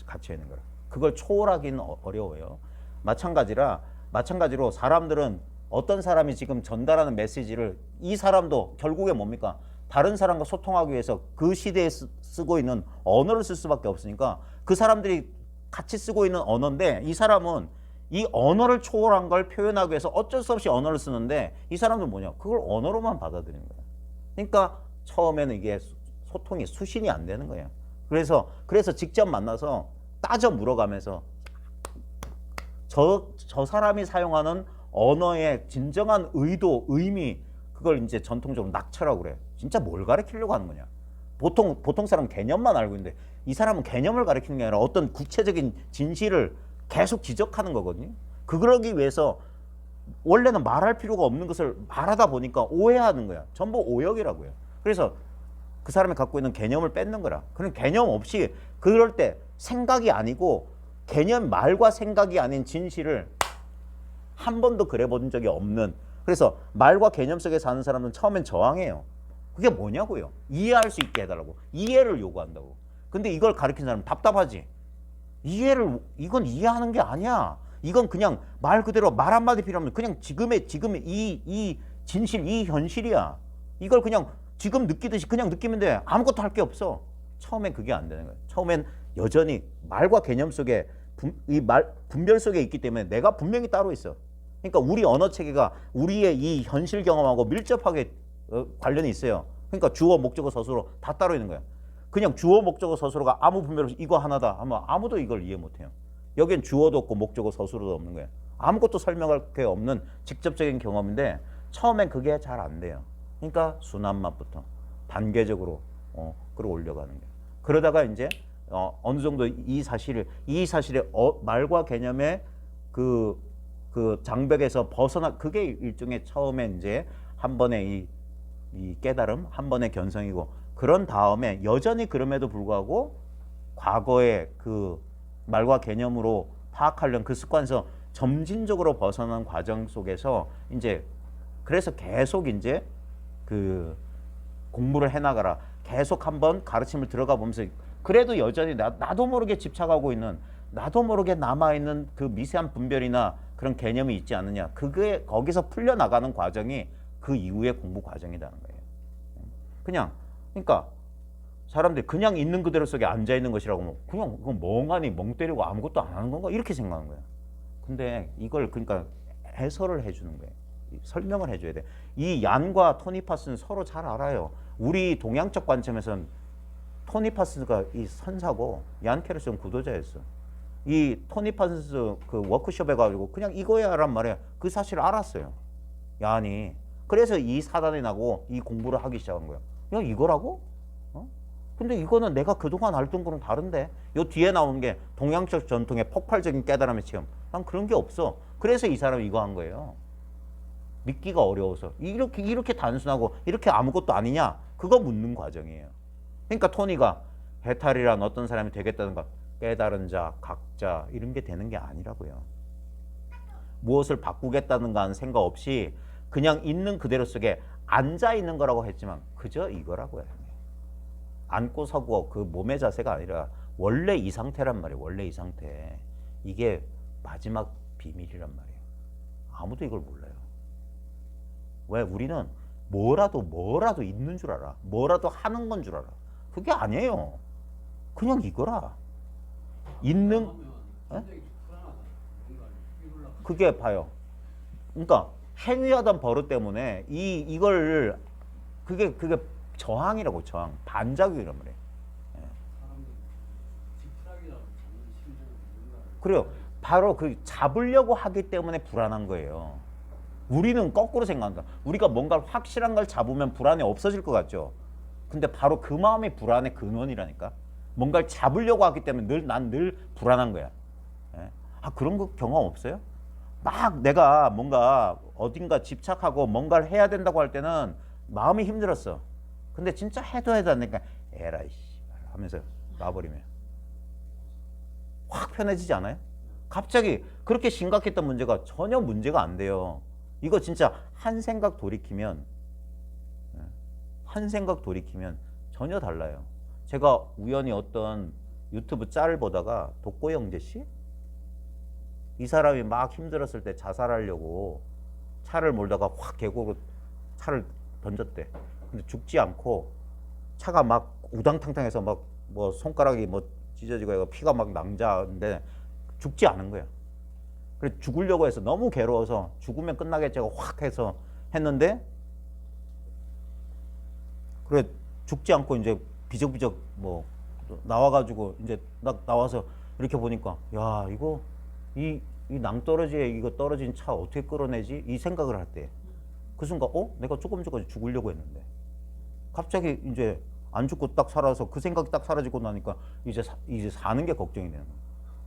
갇혀 있는 거라. 그걸 초월하기는 어려워요. 마찬가지로 사람들은 어떤 사람이 지금 전달하는 메시지를 이 사람도 결국에 뭡니까? 다른 사람과 소통하기 위해서 그 시대에 쓰고 있는 언어를 쓸 수밖에 없으니까 그 사람들이 같이 쓰고 있는 언어인데 이 사람은 이 언어를 초월한 걸 표현하기 위해서 어쩔 수 없이 언어를 쓰는데 이 사람은 뭐냐? 그걸 언어로만 받아들이는 거야. 그러니까 처음에는 이게 소통이 수신이 안 되는 거예요. 그래서 직접 만나서 따져 물어가면서 저 사람이 사용하는 언어의 진정한 의도, 의미, 그걸 이제 전통적으로 낙처라고 그래. 진짜 뭘 가르치려고 하는 거냐? 보통 사람은 개념만 알고 있는데 이 사람은 개념을 가르치는 게 아니라 어떤 구체적인 진실을 계속 지적하는 거거든요. 그러기 위해서 원래는 말할 필요가 없는 것을 말하다 보니까 오해하는 거야. 전부 오역이라고요. 그래서 그 사람이 갖고 있는 개념을 뺏는 거라. 그런 개념 없이 그럴 때 생각이 아니고 개념, 말과 생각이 아닌 진실을 한 번도 그래 본 적이 없는, 그래서 말과 개념 속에 사는 사람은 처음엔 저항해요. 그게 뭐냐고요. 이해할 수 있게 해달라고. 이해를 요구한다고. 근데 이걸 가르친 사람은 답답하지. 이건 이해하는 게 아니야. 이건 그냥 말 그대로 말 한마디 필요 없는 그냥 지금의 이 진실, 이 현실이야. 이걸 그냥 지금 느끼듯이 그냥 느끼면 돼. 아무것도 할 게 없어. 처음엔 그게 안 되는 거예요. 처음엔 여전히 말과 개념 속에 분별 속에 있기 때문에 내가 분명히 따로 있어. 그러니까 우리 언어 체계가 우리의 이 현실 경험하고 밀접하게 관련이 있어요. 그러니까 주어, 목적어, 서술어 다 따로 있는 거야. 그냥 주어, 목적어, 서술어가 아무 분별 없이 이거 하나다 하면 아무도 이걸 이해 못해요. 여긴 주어도 없고 목적어, 서술어도 없는 거예요. 아무것도 설명할 게 없는 직접적인 경험인데 처음엔 그게 잘 안 돼요. 그러니까 순한 맛부터 단계적으로 끌어올려가는 거예요. 그러다가 이제 어느 정도 이 사실의 말과 개념의 그 장벽에서 벗어나, 그게 일종의 처음에 이제 한 번의 이 깨달음, 한 번의 견성이고, 그런 다음에 여전히 그럼에도 불구하고 과거의 그 말과 개념으로 파악하려는 그 습관에서 점진적으로 벗어나는 과정 속에서 이제 그래서 계속 이제 그 공부를 해나가라. 계속 한번 가르침을 들어가 보면서 그래도 여전히 나도 모르게 집착하고 있는, 나도 모르게 남아있는 그 미세한 분별이나 그런 개념이 있지 않느냐. 그게 거기서 풀려나가는 과정이 그 이후의 공부 과정이라는 거예요. 그러니까 사람들이 그냥 있는 그대로 속에 앉아있는 것이라고 하면 그냥 그건 멍하니 멍 때리고 아무것도 안 하는 건가? 이렇게 생각하는 거예요. 근데 이걸 그러니까 해설을 해주는 거예요. 설명을 해줘야 돼. 이 얀과 토니 파슨은 서로 잘 알아요. 우리 동양적 관점에서는 토니 파슨가 이 선사고 얀 캐러스는 구도자였어. 이 토니 파슨스 그 워크숍에 가지고 그냥 이거야란 말이야. 그 사실을 알았어요. 얀이. 그래서 이 사단이 나고 이 공부를 하기 시작한 거야. 야, 이거라고? 근데 이거는 내가 그동안 알던 거랑 다른데? 요 뒤에 나오는 게 동양적 전통의 폭발적인 깨달음의 체험. 난 그런 게 없어. 그래서 이 사람이 이거 한 거예요. 믿기가 어려워서. 이렇게 단순하고 이렇게 아무것도 아니냐? 그거 묻는 과정이에요. 그러니까 토니가 해탈이란 어떤 사람이 되겠다는 것, 깨달은 자, 각자 이런 게 되는 게 아니라고요. 무엇을 바꾸겠다는 가 생각 없이 그냥 있는 그대로 속에 앉아 있는 거라고 했지만 그저 이거라고요. 앉고 서고 그 몸의 자세가 아니라 원래 이 상태란 말이에요. 원래 이 상태. 이게 마지막 비밀이란 말이에요. 아무도 이걸 몰라요. 왜? 우리는 뭐라도 있는 줄 알아. 뭐라도 하는 건 줄 알아. 그게 아니에요. 그냥 이거라. 있는, 그게 봐요. 그러니까 행위하던 버릇 때문에 이걸 그게 저항이라고. 저항, 반작용이란 말이에요. 그래요. 바로 그 잡으려고 하기 때문에 불안한 거예요. 우리는 거꾸로 생각한다. 우리가 뭔가 확실한 걸 잡으면 불안이 없어질 것 같죠. 근데 바로 그 마음이 불안의 근원이라니까. 뭔가를 잡으려고 하기 때문에 난 늘 불안한 거야. 그런 거 경험 없어요? 막 내가 뭔가 어딘가 집착하고 뭔가를 해야 된다고 할 때는 마음이 힘들었어. 근데 진짜 해도 안 되니까 에라이 하면서 놔버리면 확 편해지지 않아요? 갑자기 그렇게 심각했던 문제가 전혀 문제가 안 돼요. 이거 진짜 한 생각 돌이키면 한 생각 돌이키면 전혀 달라요. 제가 우연히 어떤 유튜브 짤을 보다가 독고 형제 씨? 이 사람이 막 힘들었을 때 자살하려고 차를 몰다가 확 계곡으로 차를 던졌대. 근데 죽지 않고 차가 막 우당탕탕해서 막 뭐 손가락이 뭐 찢어지고 피가 막 낭자한데 죽지 않은 거야. 그래 죽으려고 해서 너무 괴로워서 죽으면 끝나겠지 하고 확 해서 했는데 그래 죽지 않고 이제 비적비적 뭐 나와가지고 이제 딱 나와서 이렇게 보니까 야 이거 이 낭떠러지에 이거 떨어진 차 어떻게 끌어내지 이 생각을 할 때 그 순간 내가 조금 전까지 죽으려고 했는데 갑자기 이제 안 죽고 딱 살아서 그 생각이 딱 사라지고 나니까 이제 사는 게 걱정이 되는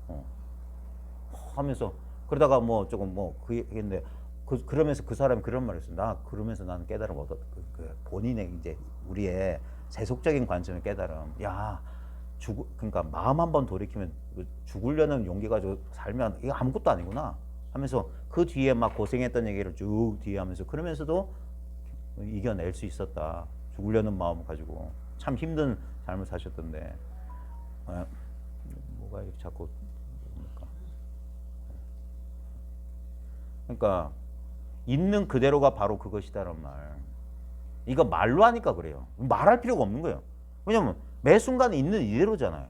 거야. 하면서 그러다가 뭐 조금 뭐 그랬는데 그러면서 그 사람이 그런 말을 했어. 나 그러면서 나는 깨달음 얻었 그 본인의 이제 우리의 세속적인 관점의 깨달음. 야 그러니까 마음 한번 돌이키면 죽으려는 용기 가지고 살면 이거 아무것도 아니구나 하면서 그 뒤에 막 고생했던 얘기를 쭉 뒤에 하면서 그러면서도 이겨낼 수 있었다. 죽으려는 마음 가지고 참 힘든 삶을 사셨던데 뭐가 이렇게 자꾸 그러니까 있는 그대로가 바로 그것이다라는 말. 이거 말로 하니까 그래요. 말할 필요가 없는 거예요. 왜냐면 매 순간 있는 이대로잖아요.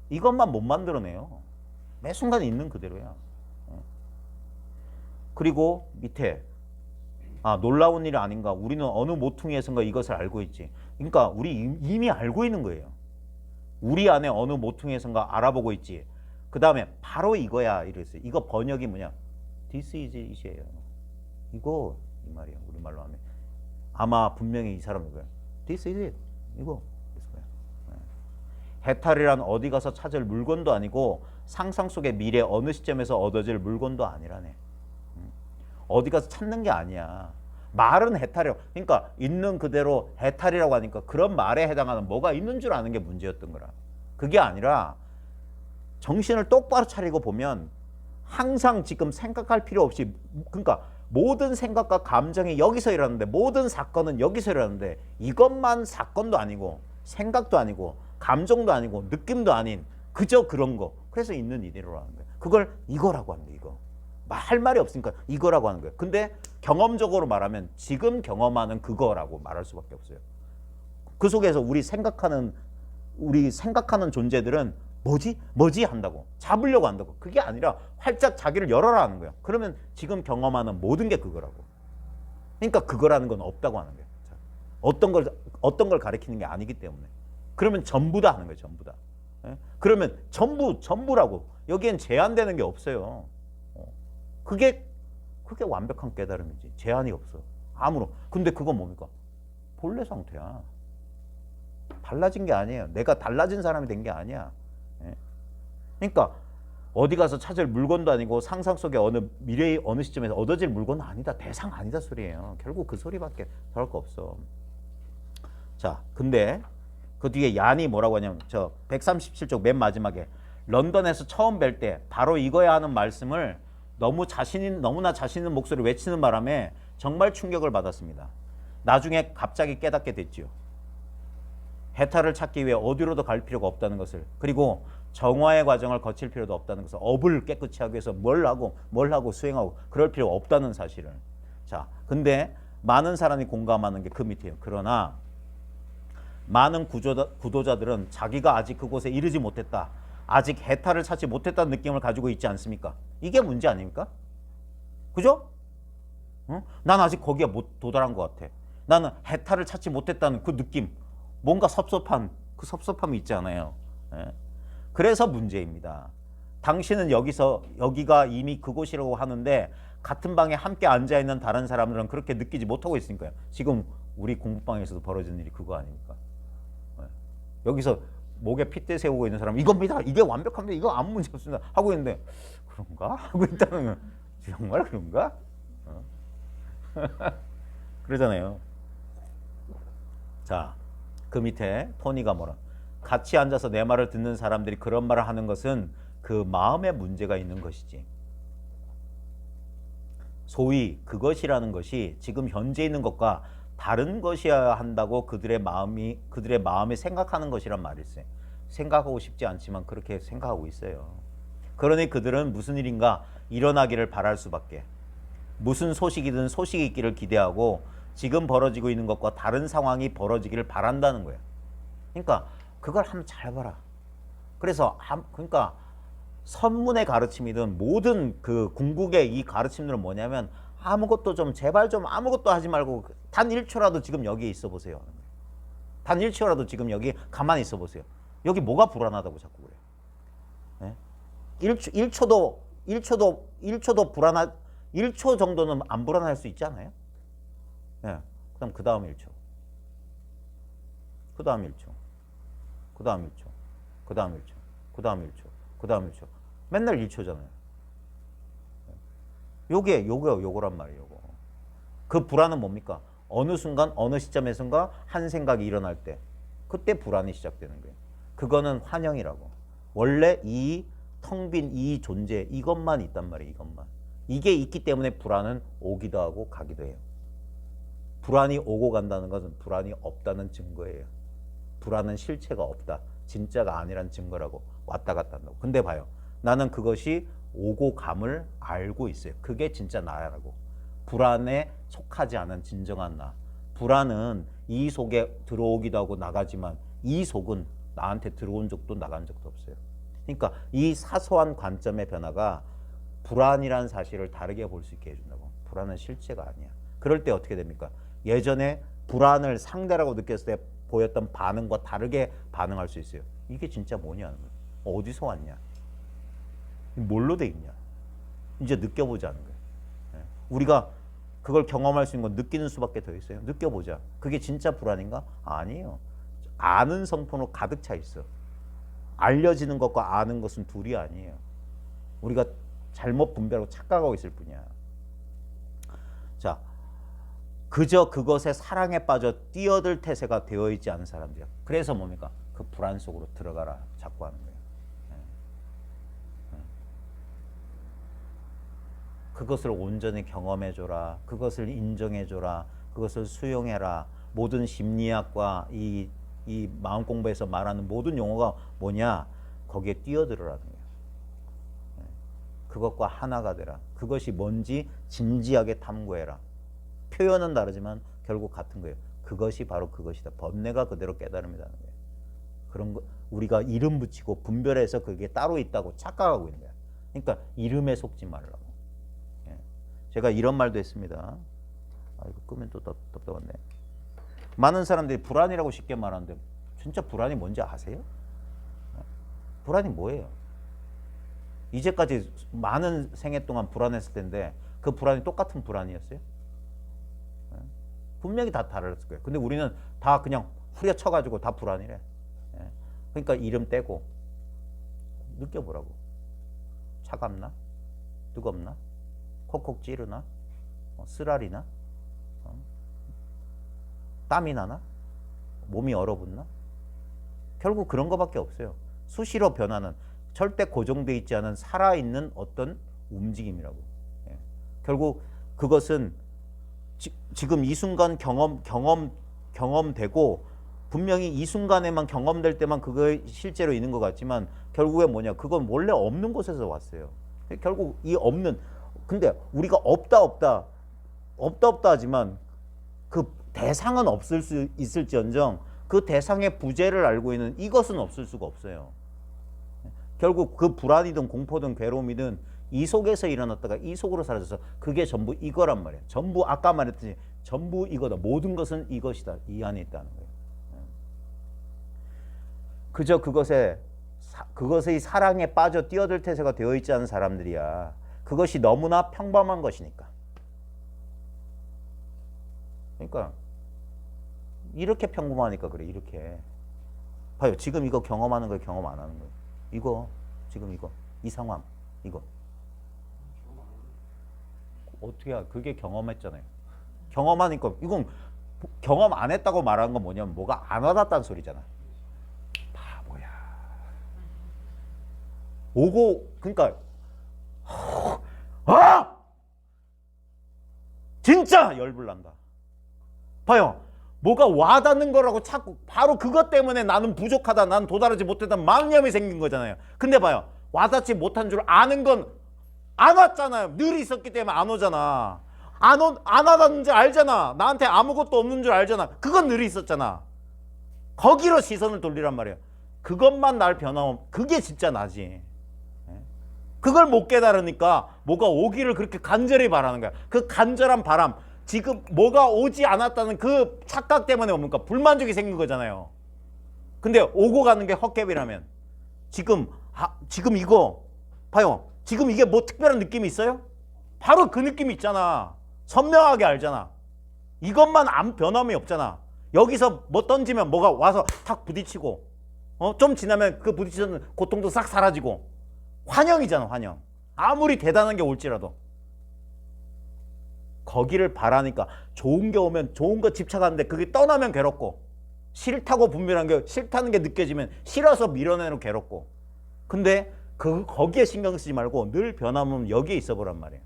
이것만 못 만들어내요. 매 순간 있는 그대로야. 그리고 밑에 놀라운 일이 아닌가. 우리는 어느 모퉁이에선가 이것을 알고 있지. 그러니까 우리 이미 알고 있는 거예요. 우리 안에 어느 모퉁이에선가 알아보고 있지. 그 다음에 바로 이거야 이랬어요. 이거 번역이 뭐냐? This is it이에요. 이거 이 말이야. 우리말로 하면 아마 분명히 이 사람이 거예요. This is it. 이거 해탈이란 어디 가서 찾을 물건도 아니고 상상 속의 미래 어느 시점에서 얻어질 물건도 아니라네. 어디 가서 찾는 게 아니야. 말은 해탈이라고. 그러니까 있는 그대로 해탈이라고 하니까 그런 말에 해당하는 뭐가 있는 줄 아는 게 문제였던 거라. 그게 아니라 정신을 똑바로 차리고 보면 항상 지금 생각할 필요 없이 그러니까 모든 생각과 감정이 여기서 일어나는데 모든 사건은 여기서 일어나는데 이것만 사건도 아니고 생각도 아니고 감정도 아니고 느낌도 아닌 그저 그런 거. 그래서 있는 이대로라는 거예요. 그걸 이거라고 하는 거예요. 이거. 할 말이 없으니까 이거라고 하는 거예요. 근데 경험적으로 말하면 지금 경험하는 그거라고 말할 수밖에 없어요. 그 속에서 우리 생각하는 존재들은 뭐지 한다고 잡으려고 한다고. 그게 아니라 활짝 자기를 열어라 하는 거예요. 그러면 지금 경험하는 모든 게 그거라고. 그러니까 그거라는 건 없다고 하는 거예요. 어떤 걸 가리키는 게 아니기 때문에. 그러면 전부 다 하는 거예요. 전부 다. 그러면 전부라고. 여기엔 제한되는 게 없어요. 그게 완벽한 깨달음이지. 제한이 없어. 아무런. 근데 그건 뭡니까? 본래 상태야. 달라진 게 아니에요. 내가 달라진 사람이 된 게 아니야. 그러니까 어디 가서 찾을 물건도 아니고 상상 속의 어느 미래의 어느 시점에서 얻어질 물건은 아니다. 대상 아니다 소리예요. 결국 그 소리밖에 더 할 거 없어. 자, 근데 그 뒤에 얀이 뭐라고 하냐면 저 137쪽 맨 마지막에 런던에서 처음 뵐 때 바로 이거야 하는 말씀을 너무나 자신 있는 목소리를 외치는 바람에 정말 충격을 받았습니다. 나중에 갑자기 깨닫게 됐지요. 해탈을 찾기 위해 어디로도 갈 필요가 없다는 것을, 그리고 정화의 과정을 거칠 필요도 없다는 것을, 업을 깨끗이 하기 위해서 뭘 하고 수행하고 그럴 필요가 없다는 사실을. 자, 근데 많은 사람이 공감하는 게 그 밑이에요. 그러나 많은 구도자들은 자기가 아직 그곳에 이르지 못했다, 아직 해탈을 찾지 못했다는 느낌을 가지고 있지 않습니까? 이게 문제 아닙니까? 그죠? 난 아직 거기에 못 도달한 것 같아. 나는 해탈을 찾지 못했다는 그 느낌, 뭔가 섭섭한 그 섭섭함이 있지 않아요? 그래서 문제입니다. 당신은 여기가 이미 그곳이라고 하는데 같은 방에 함께 앉아있는 다른 사람들은 그렇게 느끼지 못하고 있으니까요. 지금 우리 공부방에서도 벌어지는 일이 그거 아닙니까? 여기서 목에 핏대 세우고 있는 사람, 이겁니다, 이게 완벽합니다, 이거 아무 문제 없습니다 하고 있는데 그런가? 하고 있다는, 정말 그런가? 그러잖아요. 자, 그 밑에 토니가 뭐라, 같이 앉아서 내 말을 듣는 사람들이 그런 말을 하는 것은 그 마음에 문제가 있는 것이지, 소위 그것이라는 것이 지금 현재 있는 것과 다른 것이어야 한다고 그들의 마음이 생각하는 것이란 말이 있어요. 생각하고 싶지 않지만 그렇게 생각하고 있어요. 그러니 그들은 무슨 일인가 일어나기를 바랄 수밖에. 무슨 소식이든 소식이 있기를 기대하고 지금 벌어지고 있는 것과 다른 상황이 벌어지기를 바란다는 거예요. 그러니까 그걸 한번 잘 봐라. 그래서 그러니까 선문의 가르침이든 모든 그 궁극의 이 가르침들은 뭐냐면 아무것도 좀 제발 좀 아무것도 하지 말고 단 1초라도 지금 여기에 있어 보세요. 단 1초라도 지금 여기 가만히 있어 보세요. 여기 뭐가 불안하다고 자꾸 그래요. 네? 1초도 불안하 1초 정도는 안 불안할 수 있잖아요. 네. 그다음 그 다음 1초. 그 다음 1초. 그 다음 1초. 그 다음 1초. 그 다음 1초. 그 다음 1초. 맨날 1초잖아요. 요거란 말이에요. 요거. 그 불안은 뭡니까? 어느 순간 어느 시점에선가 한 생각이 일어날 때 그때 불안이 시작되는 거예요. 그거는 환영이라고. 원래 이 텅 빈 이 존재 이것만 있단 말이에요. 이것만. 이게 있기 때문에 불안은 오기도 하고 가기도 해요. 불안이 오고 간다는 것은 불안이 없다는 증거예요. 불안은 실체가 없다. 진짜가 아니란 증거라고 왔다 갔다 한다고. 근데 봐요. 나는 그것이 오고 감을 알고 있어요. 그게 진짜 나라고. 불안에 속하지 않은 진정한 나. 불안은 이 속에 들어오기도 하고 나가지만 이 속은 나한테 들어온 적도 나간 적도 없어요. 그러니까 이 사소한 관점의 변화가 불안이라는 사실을 다르게 볼 수 있게 해준다고. 불안은 실체가 아니야. 그럴 때 어떻게 됩니까? 예전에 불안을 상대라고 느꼈을 때 보였던 반응과 다르게 반응할 수 있어요. 이게 진짜 뭐냐는 거예요. 어디서 왔냐? 뭘로 돼 있냐? 이제 느껴보자는 거예요. 우리가 그걸 경험할 수 있는 건 느끼는 수밖에 더 있어요. 느껴보자. 그게 진짜 불안인가? 아니에요. 아는 성품으로 가득 차 있어. 알려지는 것과 아는 것은 둘이 아니에요. 우리가 잘못 분별하고 착각하고 있을 뿐이야. 자, 그저 그것에 사랑에 빠져 뛰어들 태세가 되어 있지 않은 사람들이야. 그래서 뭡니까? 그 불안 속으로 들어가라 자꾸 하는 거예요. 그것을 온전히 경험해줘라. 그것을 인정해줘라. 그것을 수용해라. 모든 심리학과 이 마음 공부에서 말하는 모든 용어가 뭐냐? 거기에 뛰어들으라는 거예요. 그것과 하나가 되라. 그것이 뭔지 진지하게 탐구해라. 표현은 다르지만 결국 같은 거예요. 그것이 바로 그것이다. 번뇌가 그대로 깨달음이라는 거예요. 그런 거 우리가 이름 붙이고 분별해서 그게 따로 있다고 착각하고 있는 거야. 그러니까 이름에 속지 말라고. 제가 이런 말도 했습니다. 이거 끄면 또 답답한데. 많은 사람들이 불안이라고 쉽게 말하는데 진짜 불안이 뭔지 아세요? 불안이 뭐예요? 이제까지 많은 생애 동안 불안했을 텐데 그 불안이 똑같은 불안이었어요? 분명히 다 다르었을 거예요. 근데 우리는 다 그냥 후려쳐가지고 다 불안이래. 그러니까 이름 떼고 느껴보라고. 차갑나? 뜨겁나? 콕콕 찌르나? 쓰라리나? 땀이 나나? 몸이 얼어붙나? 결국 그런 거밖에 없어요. 수시로 변하는 절대 고정되어 있지 않은 살아있는 어떤 움직임이라고. 결국 그것은 지금 이 순간 경험되고 분명히 이 순간에만 경험될 때만 그거 실제로 있는 것 같지만 결국에 뭐냐? 그건 원래 없는 곳에서 왔어요. 결국 이 없는 근데 우리가 없다 하지만 그 대상은 없을 수 있을지언정 그 대상의 부재를 알고 있는 이것은 없을 수가 없어요. 결국 그 불안이든 공포든 괴로움이든 이 속에서 일어났다가 이 속으로 사라져서 그게 전부 이거란 말이에요. 전부 아까 말했듯이 전부 이거다. 모든 것은 이것이다. 이 안에 있다는 거예요. 그저 그것의 사랑에 빠져 뛰어들 태세가 되어 있지 않은 사람들이야. 그것이 너무나 평범한 것이니까. 그러니까 이렇게 평범하니까 그래. 이렇게 봐요. 지금 이거 경험하는 거예요, 경험 안 하는 거예요. 이거 지금 이 상황 이거 어떻게 그게 경험했잖아요. 경험하니까 이건 경험 안 했다고 말하는 건 뭐냐면 뭐가 안 와닿다는 소리잖아. 바보야. 오고 그러니까 진짜 열불난다. 봐요. 뭐가 와닿는 거라고 자꾸 바로 그것 때문에 나는 부족하다, 나는 도달하지 못했다 마음념이 생긴 거잖아요. 근데 봐요. 와닿지 못한 줄 아는 건 안 왔잖아요. 늘 있었기 때문에 안 오잖아. 안 와닿는 줄 알잖아. 나한테 아무것도 없는 줄 알잖아. 그건 늘 있었잖아. 거기로 시선을 돌리란 말이에요. 그것만 날 변함없, 그게 진짜 나지. 그걸 못 깨달으니까 뭐가 오기를 그렇게 간절히 바라는 거야. 그 간절한 바람, 지금 뭐가 오지 않았다는 그 착각 때문에 뭡니까? 불만족이 생긴 거잖아요. 근데 오고 가는 게 헛개비라면 지금 이거 봐요. 지금 이게 뭐 특별한 느낌이 있어요? 바로 그 느낌이 있잖아. 선명하게 알잖아. 이것만 안 변함이 없잖아. 여기서 뭐 던지면 뭐가 와서 탁 부딪히고 좀 지나면 그 부딪히는 고통도 싹 사라지고 환영이잖아. 환영. 아무리 대단한 게 올지라도 거기를 바라니까 좋은 게 오면 좋은 거 집착하는데 그게 떠나면 괴롭고 싫다고 분별한 게 싫다는 게 느껴지면 싫어서 밀어내는 괴롭고 근데 거기에 신경 쓰지 말고 늘 변함은 여기에 있어 보란 말이에요.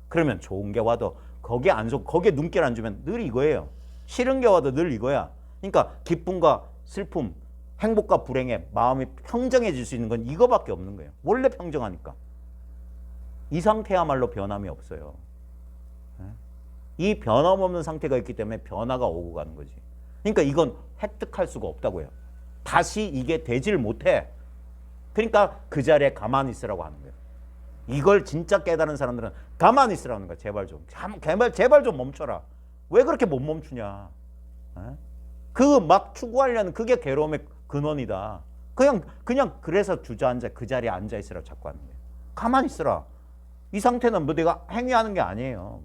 그러면 좋은 게 와도 거기에 눈길 안 주면 늘 이거예요. 싫은 게 와도 늘 이거야. 그러니까 기쁨과 슬픔, 행복과 불행에 마음이 평정해질 수 있는 건 이거밖에 없는 거예요. 원래 평정하니까. 이 상태야말로 변함이 없어요. 이 변함없는 상태가 있기 때문에 변화가 오고 가는 거지. 그러니까 이건 획득할 수가 없다고요. 다시 이게 되질 못해. 그러니까 그 자리에 가만히 있으라고 하는 거예요. 이걸 진짜 깨달은 사람들은 가만히 있으라는 거야. 제발 좀 멈춰라. 왜 그렇게 못 멈추냐. 그 막 추구하려는 그게 괴로움의 근원이다. 그냥 그래서 주저앉아 그 자리에 앉아 있으라고 자꾸 하는 거예요. 가만히 있으라. 이 상태는 뭐 내가 행위하는 게 아니에요.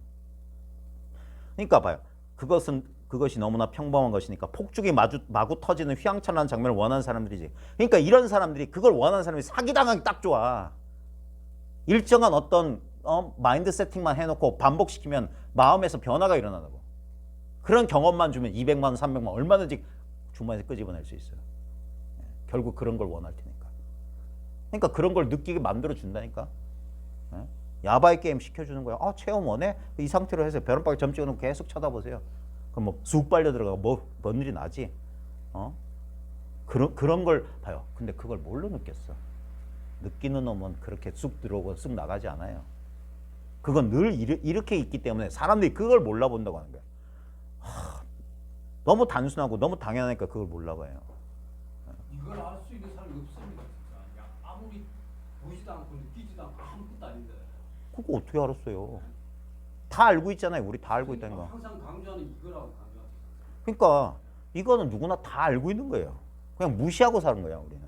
그러니까 봐요. 그것이 너무나 평범한 것이니까 폭죽이 마구 터지는 휘황찬란한 장면을 원하는 사람들이지. 그러니까 이런 사람들이 그걸 원하는 사람이 사기당하기 딱 좋아. 일정한 어떤 마인드 세팅만 해놓고 반복시키면 마음에서 변화가 일어나다고. 그런 경험만 주면 200만 원, 300만 원 얼마든지 주머니에서 끄집어낼 수 있어요. 결국 그런 걸 원할 테니까. 그러니까 그런 걸 느끼게 만들어준다니까. 야바이 게임 시켜주는 거야. 체험 원해? 이 상태로 해서 벼룩박이 점 찍어놓고 계속 쳐다보세요. 그럼 뭐 쑥 빨려 들어가고 뭔 일이 나지? 그런 걸 봐요. 근데 그걸 뭘로 느꼈어? 느끼는 놈은 그렇게 쑥 들어오고 쑥 나가지 않아요. 그건 늘 이렇게 있기 때문에 사람들이 그걸 몰라본다고 하는 거야. 너무 단순하고 너무 당연하니까 그걸 몰라봐요. 이걸 알 수 있는 사람이 없습니다. 진짜. 아무리 보이지도 않고 느끼지도 않고 아무것도 아닌데. 그거 어떻게 알았어요? 다 알고 있잖아요. 우리 다 알고 있다는 거. 항상 강조하는 이거라고 강조하는. 그러니까 이거는 누구나 다 알고 있는 거예요. 그냥 무시하고 사는 거야 우리는.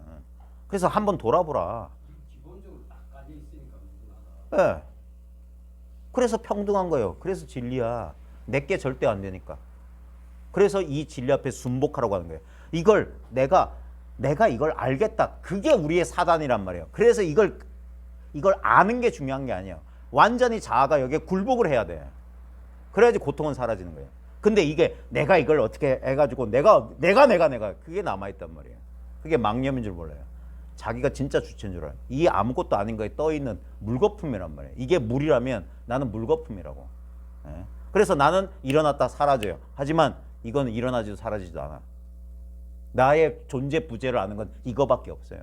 그래서 한번 돌아보라. 기본적으로 딱 깔려 있으니까 누구나. 예. 그래서 평등한 거예요. 그래서 진리야. 내게 절대 안 되니까. 그래서 이 진리 앞에 순복하라고 하는 거예요. 이걸 내가 이걸 알겠다. 그게 우리의 사단이란 말이에요. 그래서 이걸 아는 게 중요한 게 아니에요. 완전히 자아가 여기에 굴복을 해야 돼. 그래야지 고통은 사라지는 거예요. 근데 이게 내가 이걸 어떻게 해가지고 내가 그게 남아있단 말이에요. 그게 망념인 줄 몰라요. 자기가 진짜 주체인 줄 알아요. 이 아무것도 아닌 거에 떠있는 물거품이란 말이에요. 이게 물이라면 나는 물거품이라고. 그래서 나는 일어났다 사라져요. 하지만 이건 일어나지도 사라지지도 않아. 나의 존재 부재를 아는 건 이거밖에 없어요.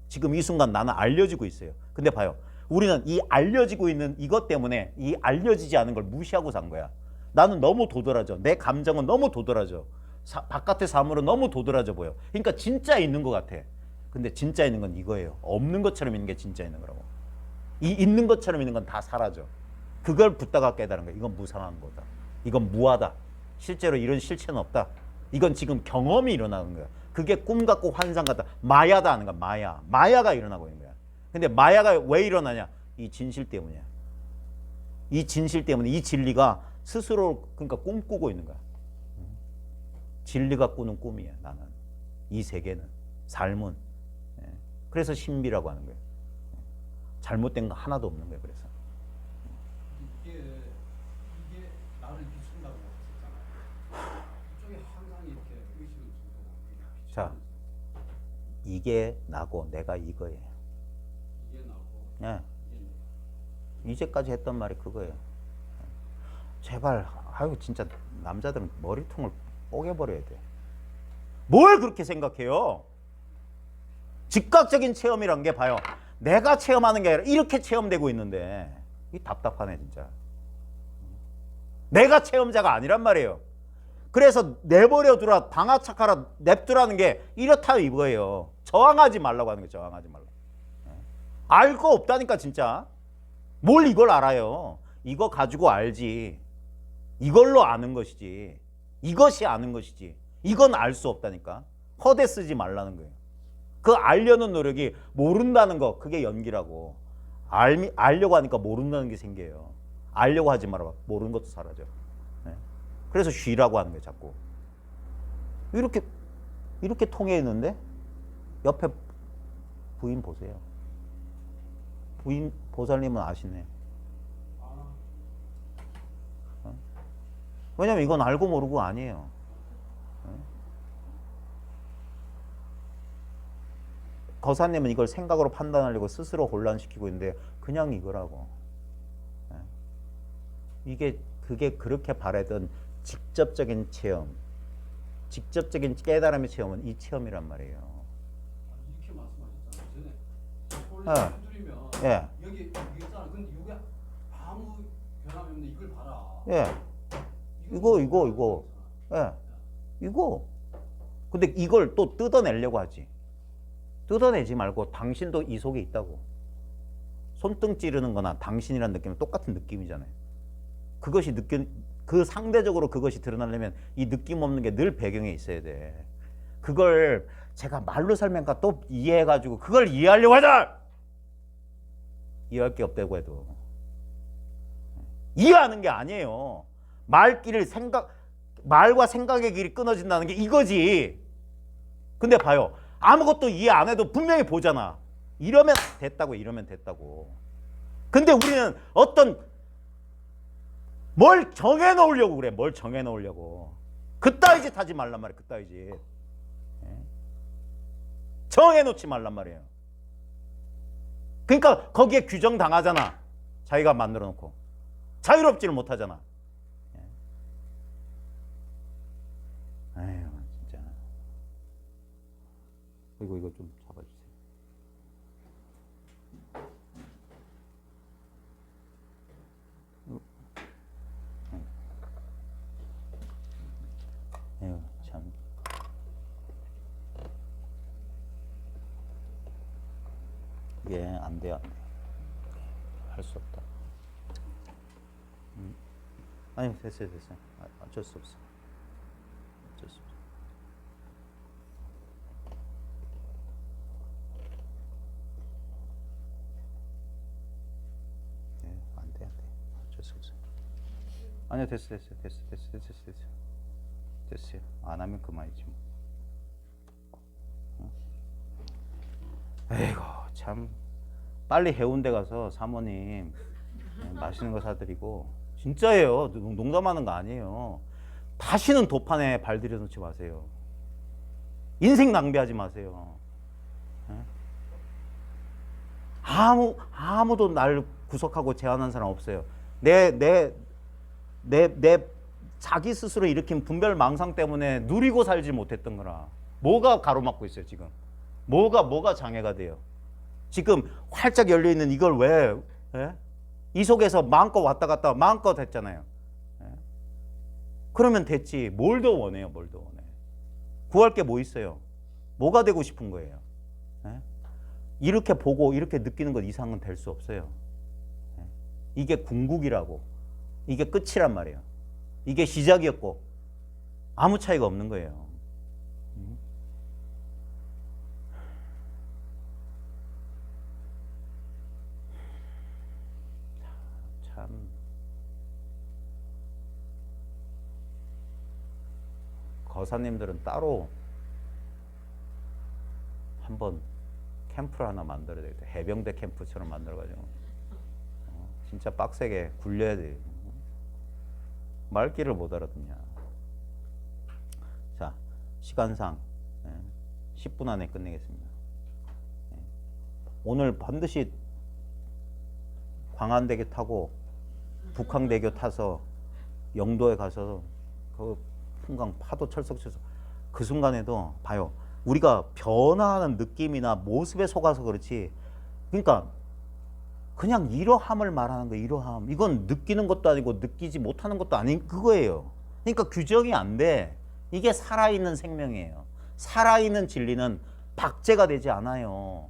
지금 이 순간 나는 알려지고 있어요. 근데 봐요. 우리는 이 알려지고 있는 이것 때문에 이 알려지지 않은 걸 무시하고 산 거야. 나는 너무 도드라져. 내 감정은 너무 도드라져. 바깥의 사물은 너무 도드라져 보여. 그러니까 진짜 있는 것 같아. 근데 진짜 있는 건 이거예요. 없는 것처럼 있는 게 진짜 있는 거라고. 이 있는 것처럼 있는 건 다 사라져. 그걸 붙다가 깨달은 거야. 이건 무상한 거다. 이건 무하다. 실제로 이런 실체는 없다. 이건 지금 경험이 일어나는 거야. 그게 꿈 같고 환상 같다. 마야다 하는 거야. 마야. 마야가 일어나고 있는 거야. 근데 마야가 왜 일어나냐? 이 진실 때문이야. 이 진실 때문에 이 진리가 스스로 그러니까 꿈꾸고 있는 거야. 진리가 꾸는 꿈이야. 나는. 이 세계는. 삶은. 그래서 신비라고 하는 거예요. 잘못된 거 하나도 없는 거예요. 그래서. 이게 나를 비춘다고 했잖아요. 이쪽에 항상 이렇게 의식을 주고. 자, 이게 나고 내가 이거예요. 이게 나고. 예. 이게 이제까지 했던 말이 그거예요. 제발, 아유 진짜 남자들은 머리통을 뽀개버려야 돼. 뭘 그렇게 생각해요? 즉각적인 체험이란 게 봐요. 내가 체험하는 게 아니라 이렇게 체험되고 있는데 이 답답하네 진짜. 내가 체험자가 아니란 말이에요. 그래서 내버려 두라, 방아착하라, 냅두라는 게 이렇다 이거예요. 저항하지 말라고 하는 거예요. 저항하지 말라. 알 거 없다니까 진짜. 뭘 이걸 알아요. 이거 가지고 알지. 이걸로 아는 것이지. 이것이 아는 것이지. 이건 알 수 없다니까. 허대 쓰지 말라는 거예요. 그 알려는 노력이 모른다는 거, 그게 연기라고. 알려고 하니까 모른다는 게 생겨요. 알려고 하지 말아. 모르는 것도 사라져. 네. 그래서 쉬라고 하는 거예요, 자꾸. 이렇게 통해 있는데 옆에 부인 보세요. 부인 보살님은 아시네. 왜냐면 이건 알고 모르고 아니에요. 거사님은 이걸 생각으로 판단하려고 스스로 혼란시키고 있는데 그냥 이거라고. 그게 그렇게 바라던 직접적인 체험, 직접적인 깨달음의 체험은 이 체험이란 말이에요. 이렇게 말씀하셨잖아요. 전에 아. 원래 두드리면 예. 여기 있잖아. 근데 이게 아무 변함이 없는데 이걸 봐라. 예. 이거. 예. 이거. 근데 이걸 또 뜯어내려고 하지. 뜯어내지 말고 당신도 이 속에 있다고. 손등 찌르는 거나 당신이라는 느낌은 똑같은 느낌이잖아요. 그 상대적으로 그것이 드러나려면 이 느낌 없는 게 늘 배경에 있어야 돼. 그걸 제가 말로 설명과 또 이해해가지고 그걸 이해하려고 하자! 이해할 게 없다고 해도. 이해하는 게 아니에요. 말과 생각의 길이 끊어진다는 게 이거지. 근데 봐요. 아무것도 이해 안 해도 분명히 보잖아. 이러면 됐다고. 근데 우리는 뭘 정해놓으려고 그래. 뭘 정해놓으려고. 그따위 짓 하지 말란 말이야. 그따위 짓. 정해놓지 말란 말이에요. 그러니까 거기에 규정 당하잖아. 자기가 만들어 놓고. 자유롭지를 못하잖아. 에휴 진짜. 이거 좀 잡아주세요. 에휴 참. 이게 안 돼. 할 수 없다. 아니 됐어요. 어쩔 수 없어. 안 돼. 어쩔 수 없어. 아니요 됐어요. 됐어요. 안 하면 그만이지 뭐. 에이고 참. 빨리 해운대 가서 사모님 맛있는 거 사드리고. 진짜예요. 농담하는 거 아니에요. 다시는 도판에 발 들여놓지 마세요. 인생 낭비하지 마세요. 아무도 날 구속하고 제한한 사람 없어요. 내 자기 스스로 일으킨 분별 망상 때문에 누리고 살지 못했던 거라. 뭐가 가로막고 있어요 지금? 뭐가 장애가 돼요? 지금 활짝 열려있는 이걸 왜? 이 속에서 마음껏 왔다 갔다 마음껏 했잖아요. 그러면 됐지. 뭘 더 원해요? 구할 게 뭐 있어요? 뭐가 되고 싶은 거예요? 이렇게 보고 이렇게 느끼는 것 이상은 될 수 없어요. 이게 궁극이라고. 이게 끝이란 말이에요. 이게 시작이었고 아무 차이가 없는 거예요. 참 거사님들은 따로 한번 캠프를 하나 만들어야 되겠다. 해병대 캠프처럼 만들어가지고 진짜 빡세게 굴려야 돼. 말귀를 못 알아듣냐. 자, 시간상 10분 안에 끝내겠습니다. 오늘 반드시 광안대교 타고 북항대교 타서 영도에 가서 그 풍광 파도 철썩철썩 그 순간에도 봐요. 우리가 변화하는 느낌이나 모습에 속아서 그렇지. 그러니까 그냥 이러함을 말하는 거예요. 이러함. 이건 느끼는 것도 아니고 느끼지 못하는 것도 아닌 그거예요. 그러니까 규정이 안 돼. 이게 살아있는 생명이에요. 살아있는 진리는 박제가 되지 않아요.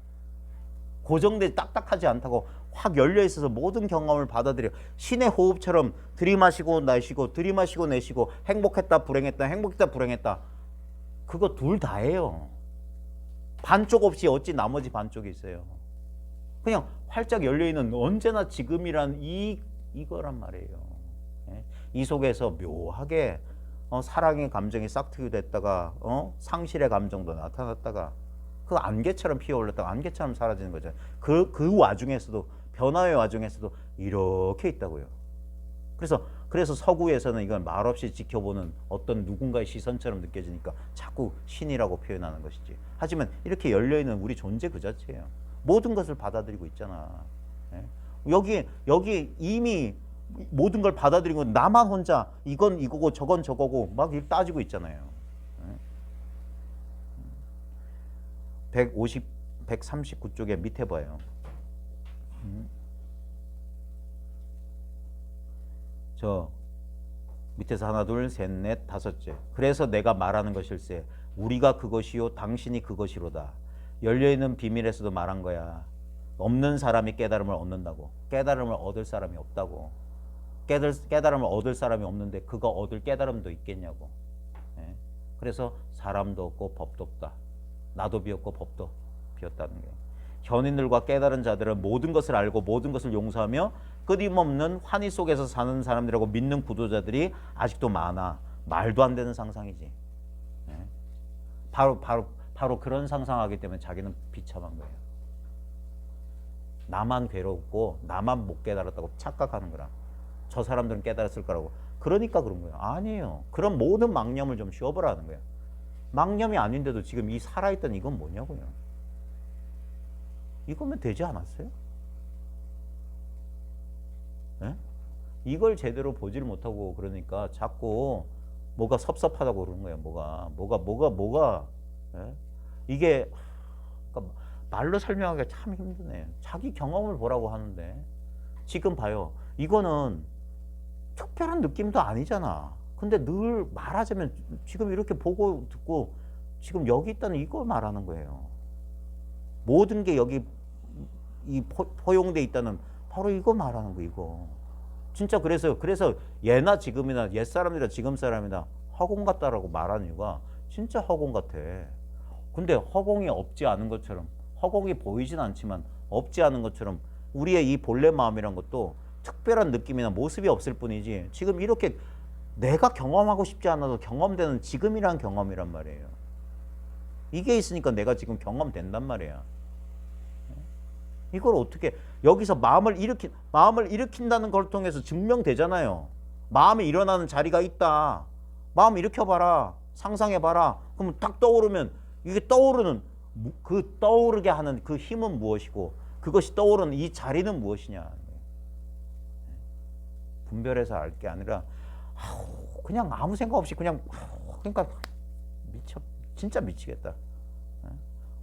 고정되지 딱딱하지 않다고 확 열려 있어서 모든 경험을 받아들여. 신의 호흡처럼 들이마시고 내쉬고 들이마시고 내쉬고 행복했다 불행했다 행복했다 불행했다. 그거 둘 다예요. 반쪽 없이 어찌 나머지 반쪽이 있어요. 그냥 활짝 열려 있는 언제나 지금이란 이거란 말이에요. 이 속에서 묘하게 사랑의 감정이 싹트게 됐다가 상실의 감정도 나타났다가 그 안개처럼 피어올랐다가 안개처럼 사라지는 거죠. 그 와중에서도 변화의 와중에서도 이렇게 있다고요. 그래서 서구에서는 이건 말없이 지켜보는 어떤 누군가의 시선처럼 느껴지니까 자꾸 신이라고 표현하는 것이지. 하지만 이렇게 열려있는 우리 존재 그 자체예요. 모든 것을 받아들이고 있잖아. 여기 이미 모든 걸 받아들이고 나만 혼자 이건 이거고 저건 저거고 막 따지고 있잖아요. 139쪽에 밑에 봐요. 저 밑에서 하나 둘 셋 넷 다섯째. 그래서 내가 말하는 것일세 우리가 그것이요 당신이 그것이로다. 열려있는 비밀에서도 말한 거야. 없는 사람이 깨달음을 얻는다고. 깨달음을 얻을 사람이 없다고. 깨달음을 얻을 사람이 없는데 그거 얻을 깨달음도 있겠냐고. 그래서 사람도 없고 법도 없다. 나도 비었고 법도 비었다는 게. 현인들과 깨달은 자들은 모든 것을 알고 모든 것을 용서하며 끊임없는 환희 속에서 사는 사람들이라고 믿는 구도자들이 아직도 많아. 말도 안 되는 상상이지. 바로 그런 상상하기 때문에 자기는 비참한 거예요. 나만 괴롭고 나만 못 깨달았다고 착각하는 거라. 저 사람들은 깨달았을 거라고. 그러니까 그런 거예요. 아니에요. 그런 모든 망념을 좀 쉬어보라는 거예요. 망념이 아닌데도 지금 이 살아있던 이건 뭐냐고요. 이거면 되지 않았어요? 네? 이걸 제대로 보지를 못하고 그러니까 자꾸 뭐가 섭섭하다고 그러는 거예요. 뭐가 네? 이게 그러니까 말로 설명하기가 참 힘드네. 자기 경험을 보라고 하는데 지금 봐요. 이거는 특별한 느낌도 아니잖아. 근데 늘 말하자면 지금 이렇게 보고 듣고 지금 여기 있다는 이거 말하는 거예요. 모든 게 여기 포용돼 있다는 바로 이거 말하는 거 이거. 진짜 그래서 예나 지금이나 옛 사람이나 지금 사람이나 허공 같다라고 말하는 이유가 진짜 허공 같아. 근데 허공이 없지 않은 것처럼 허공이 보이진 않지만 없지 않은 것처럼 우리의 이 본래 마음이란 것도 특별한 느낌이나 모습이 없을 뿐이지 지금 이렇게 내가 경험하고 싶지 않아도 경험되는 지금이란 경험이란 말이에요. 이게 있으니까 내가 지금 경험된단 말이야. 이걸 어떻게 여기서 마음을 일으킨다는 걸 통해서 증명되잖아요. 마음이 일어나는 자리가 있다. 마음 일으켜봐라. 상상해봐라. 그럼 딱 떠오르면 이게 떠오르는 그 떠오르게 하는 그 힘은 무엇이고 그것이 떠오르는 이 자리는 무엇이냐. 분별해서 알 게 아니라 그냥 아무 생각 없이 그냥 그러니까 진짜 미치겠다.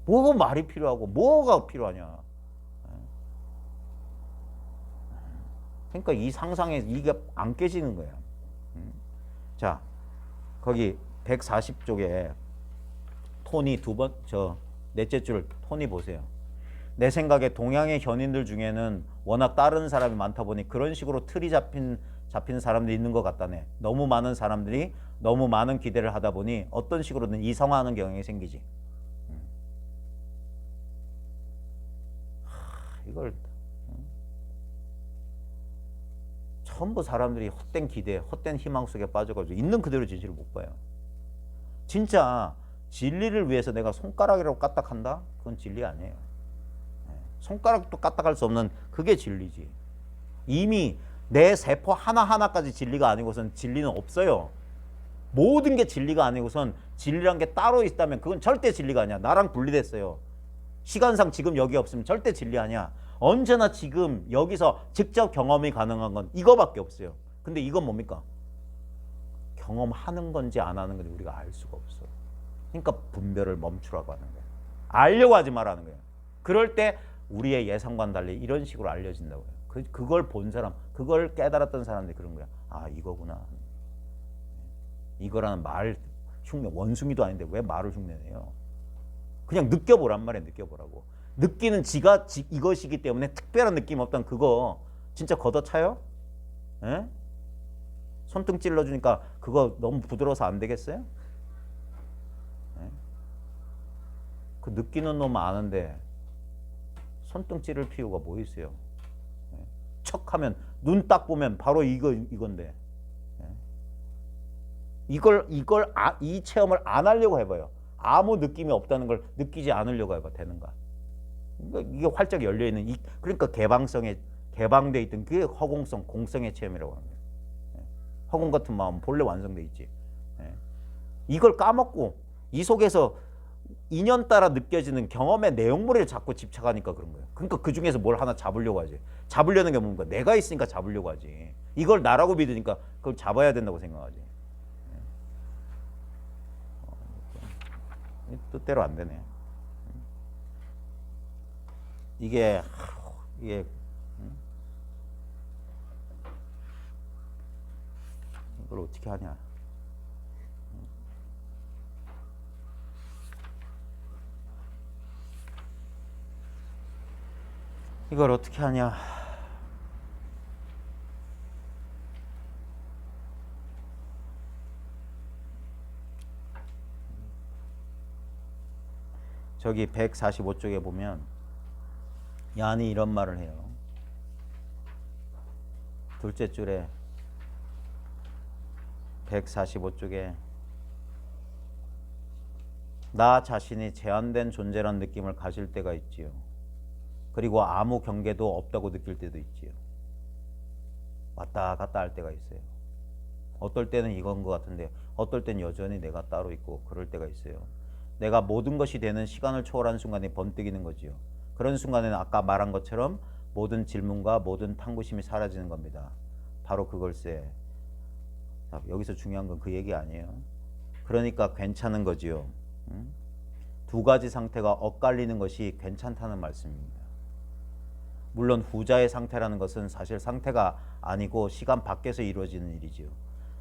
뭐가 말이 필요하고 뭐가 필요하냐. 그러니까 이 상상에 이게 안 깨지는 거야. 자, 거기 140쪽에 톤이 넷째 줄 톤이 보세요. 내 생각에 동양의 현인들 중에는 워낙 다른 사람이 많다 보니 그런 식으로 틀이 잡힌 사람들이 있는 것 같다네. 너무 많은 사람들이 너무 많은 기대를 하다 보니 어떤 식으로든 이성화하는 경향이 생기지. 이걸 전부 사람들이 헛된 기대, 헛된 희망 속에 빠져가지고 있는 그대로 진실을 못 봐요. 진짜 진리를 위해서 내가 손가락이라고 까딱한다? 그건 진리 아니에요. 손가락도 까딱할 수 없는 그게 진리지. 이미 내 세포 하나하나까지 진리가 아니고선 진리는 없어요. 모든 게 진리가 아니고선 진리란 게 따로 있다면 그건 절대 진리가 아니야. 나랑 분리됐어요. 시간상 지금 여기 없으면 절대 진리 아니야. 언제나 지금 여기서 직접 경험이 가능한 건 이거밖에 없어요. 근데 이건 뭡니까? 경험하는 건지 안 하는 건지 우리가 알 수가 없어. 그러니까 분별을 멈추라고 하는 거야. 알려고 하지 말라는 거야. 그럴 때 우리의 예상과는 달리 이런 식으로 알려진다고요. 그걸 본 사람, 그걸 깨달았던 사람들이 그런 거야. 아, 이거구나. 이거라는 말 흉내, 원숭이도 아닌데 왜 말을 흉내내요? 그냥 느껴보란 말이야. 느껴보라고. 느끼는 지가 이것이기 때문에 특별한 느낌 없던 그거 진짜 걷어차요? 예? 손등 찔러주니까 그거 너무 부드러워서 안 되겠어요? 예? 그 느끼는 놈 아는데 손등 찌를 필요가 뭐 있어요? 예? 척하면 눈 딱 보면 바로 이건데 예? 이 체험을 안 하려고 해봐요. 아무 느낌이 없다는 걸 느끼지 않으려고 해봐. 되는가? 이게 활짝 열려 있는 그러니까 개방돼 있던 그게 허공성, 공성의 체험이라고 하는 거예요. 허공 같은 마음 본래 완성돼 있지. 이걸 까먹고 이 속에서 인연 따라 느껴지는 경험의 내용물에 자꾸 집착하니까 그런 거예요. 그러니까 그 중에서 뭘 하나 잡으려고 하지. 잡으려는 게 뭔가 내가 있으니까 잡으려고 하지. 이걸 나라고 믿으니까 그걸 잡아야 된다고 생각하지. 뜻대로 안 되네. 이게 이걸 어떻게 하냐? 이걸 어떻게 하냐? 저기 145쪽에 보면 얀이 이런 말을 해요. 둘째 줄에 145쪽에 나 자신이 제한된 존재란 느낌을 가질 때가 있지요. 그리고 아무 경계도 없다고 느낄 때도 있지요. 왔다 갔다 할 때가 있어요. 어떨 때는 이건 것 같은데 어떨 땐 여전히 내가 따로 있고 그럴 때가 있어요. 내가 모든 것이 되는 시간을 초월한 순간에 번뜩이는 거지요. 그런 순간에는 아까 말한 것처럼 모든 질문과 모든 탐구심이 사라지는 겁니다. 바로 그걸세. 여기서 중요한 건 그 얘기 아니에요. 그러니까 괜찮은 거지요. 두 가지 상태가 엇갈리는 것이 괜찮다는 말씀입니다. 물론 후자의 상태라는 것은 사실 상태가 아니고 시간 밖에서 이루어지는 일이지요.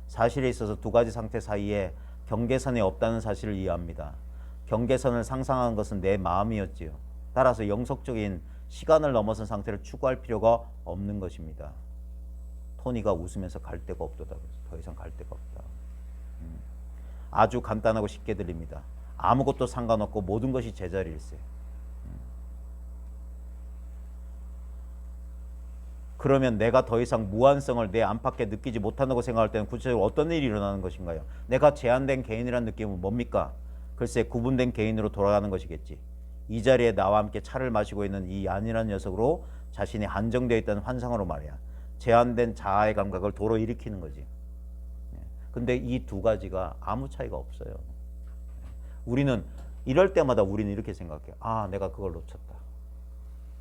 사실에 있어서 두 가지 상태 사이에 경계선이 없다는 사실을 이해합니다. 경계선을 상상한 것은 내 마음이었지요. 따라서 영속적인 시간을 넘어선 상태를 추구할 필요가 없는 것입니다. 토니가 웃으면서 갈 데가 없도다. 더 이상 갈 데가 없다. 아주 간단하고 쉽게 들립니다. 아무것도 상관없고 모든 것이 제자리일세. 그러면 내가 더 이상 무한성을 내 안팎에 느끼지 못한다고 생각할 때는 구체적으로 어떤 일이 일어나는 것인가요? 내가 제한된 개인이라는 느낌은 뭡니까? 글쎄 구분된 개인으로 돌아가는 것이겠지. 이 자리에 나와 함께 차를 마시고 있는 이 얀이라는 녀석으로 자신이 한정되어 있다는 환상으로 말이야. 제한된 자아의 감각을 도로 일으키는 거지. 근데 이 두 가지가 아무 차이가 없어요. 우리는 이럴 때마다 우리는 이렇게 생각해요. 아, 내가 그걸 놓쳤다.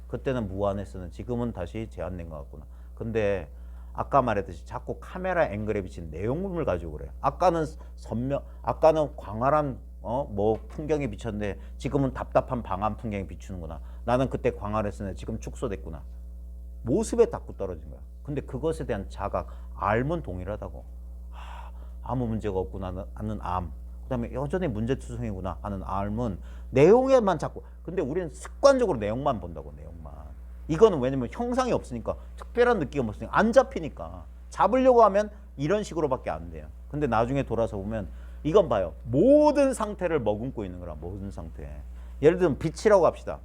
그때는 무한했으는 지금은 다시 제한된 것 같구나. 근데 아까 말했듯이 자꾸 카메라 앵글에 비친 내용물을 가지고 그래요. 아까는 아까는 광활한 뭐 풍경에 비쳤는데 지금은 답답한 방한 풍경에 비추는구나. 나는 그때 광활했으나 지금 축소됐구나. 모습에 닦고 떨어진 거야. 근데 그것에 대한 자각, 알면 동일하다고. 아무 문제가 없구나 하는 암. 그 다음에 여전히 문제투성이구나 하는 알면 내용에만 자꾸. 근데 우리는 습관적으로 내용만 본다고. 내용만. 이거는 왜냐면 형상이 없으니까, 특별한 느낌이 없으니까, 안 잡히니까. 잡으려고 하면 이런 식으로밖에 안 돼요. 근데 나중에 돌아서 보면 이건 봐요. 모든 상태를 머금고 있는 거라. 모든 상태. 예를 들면 빛이라고 합시다.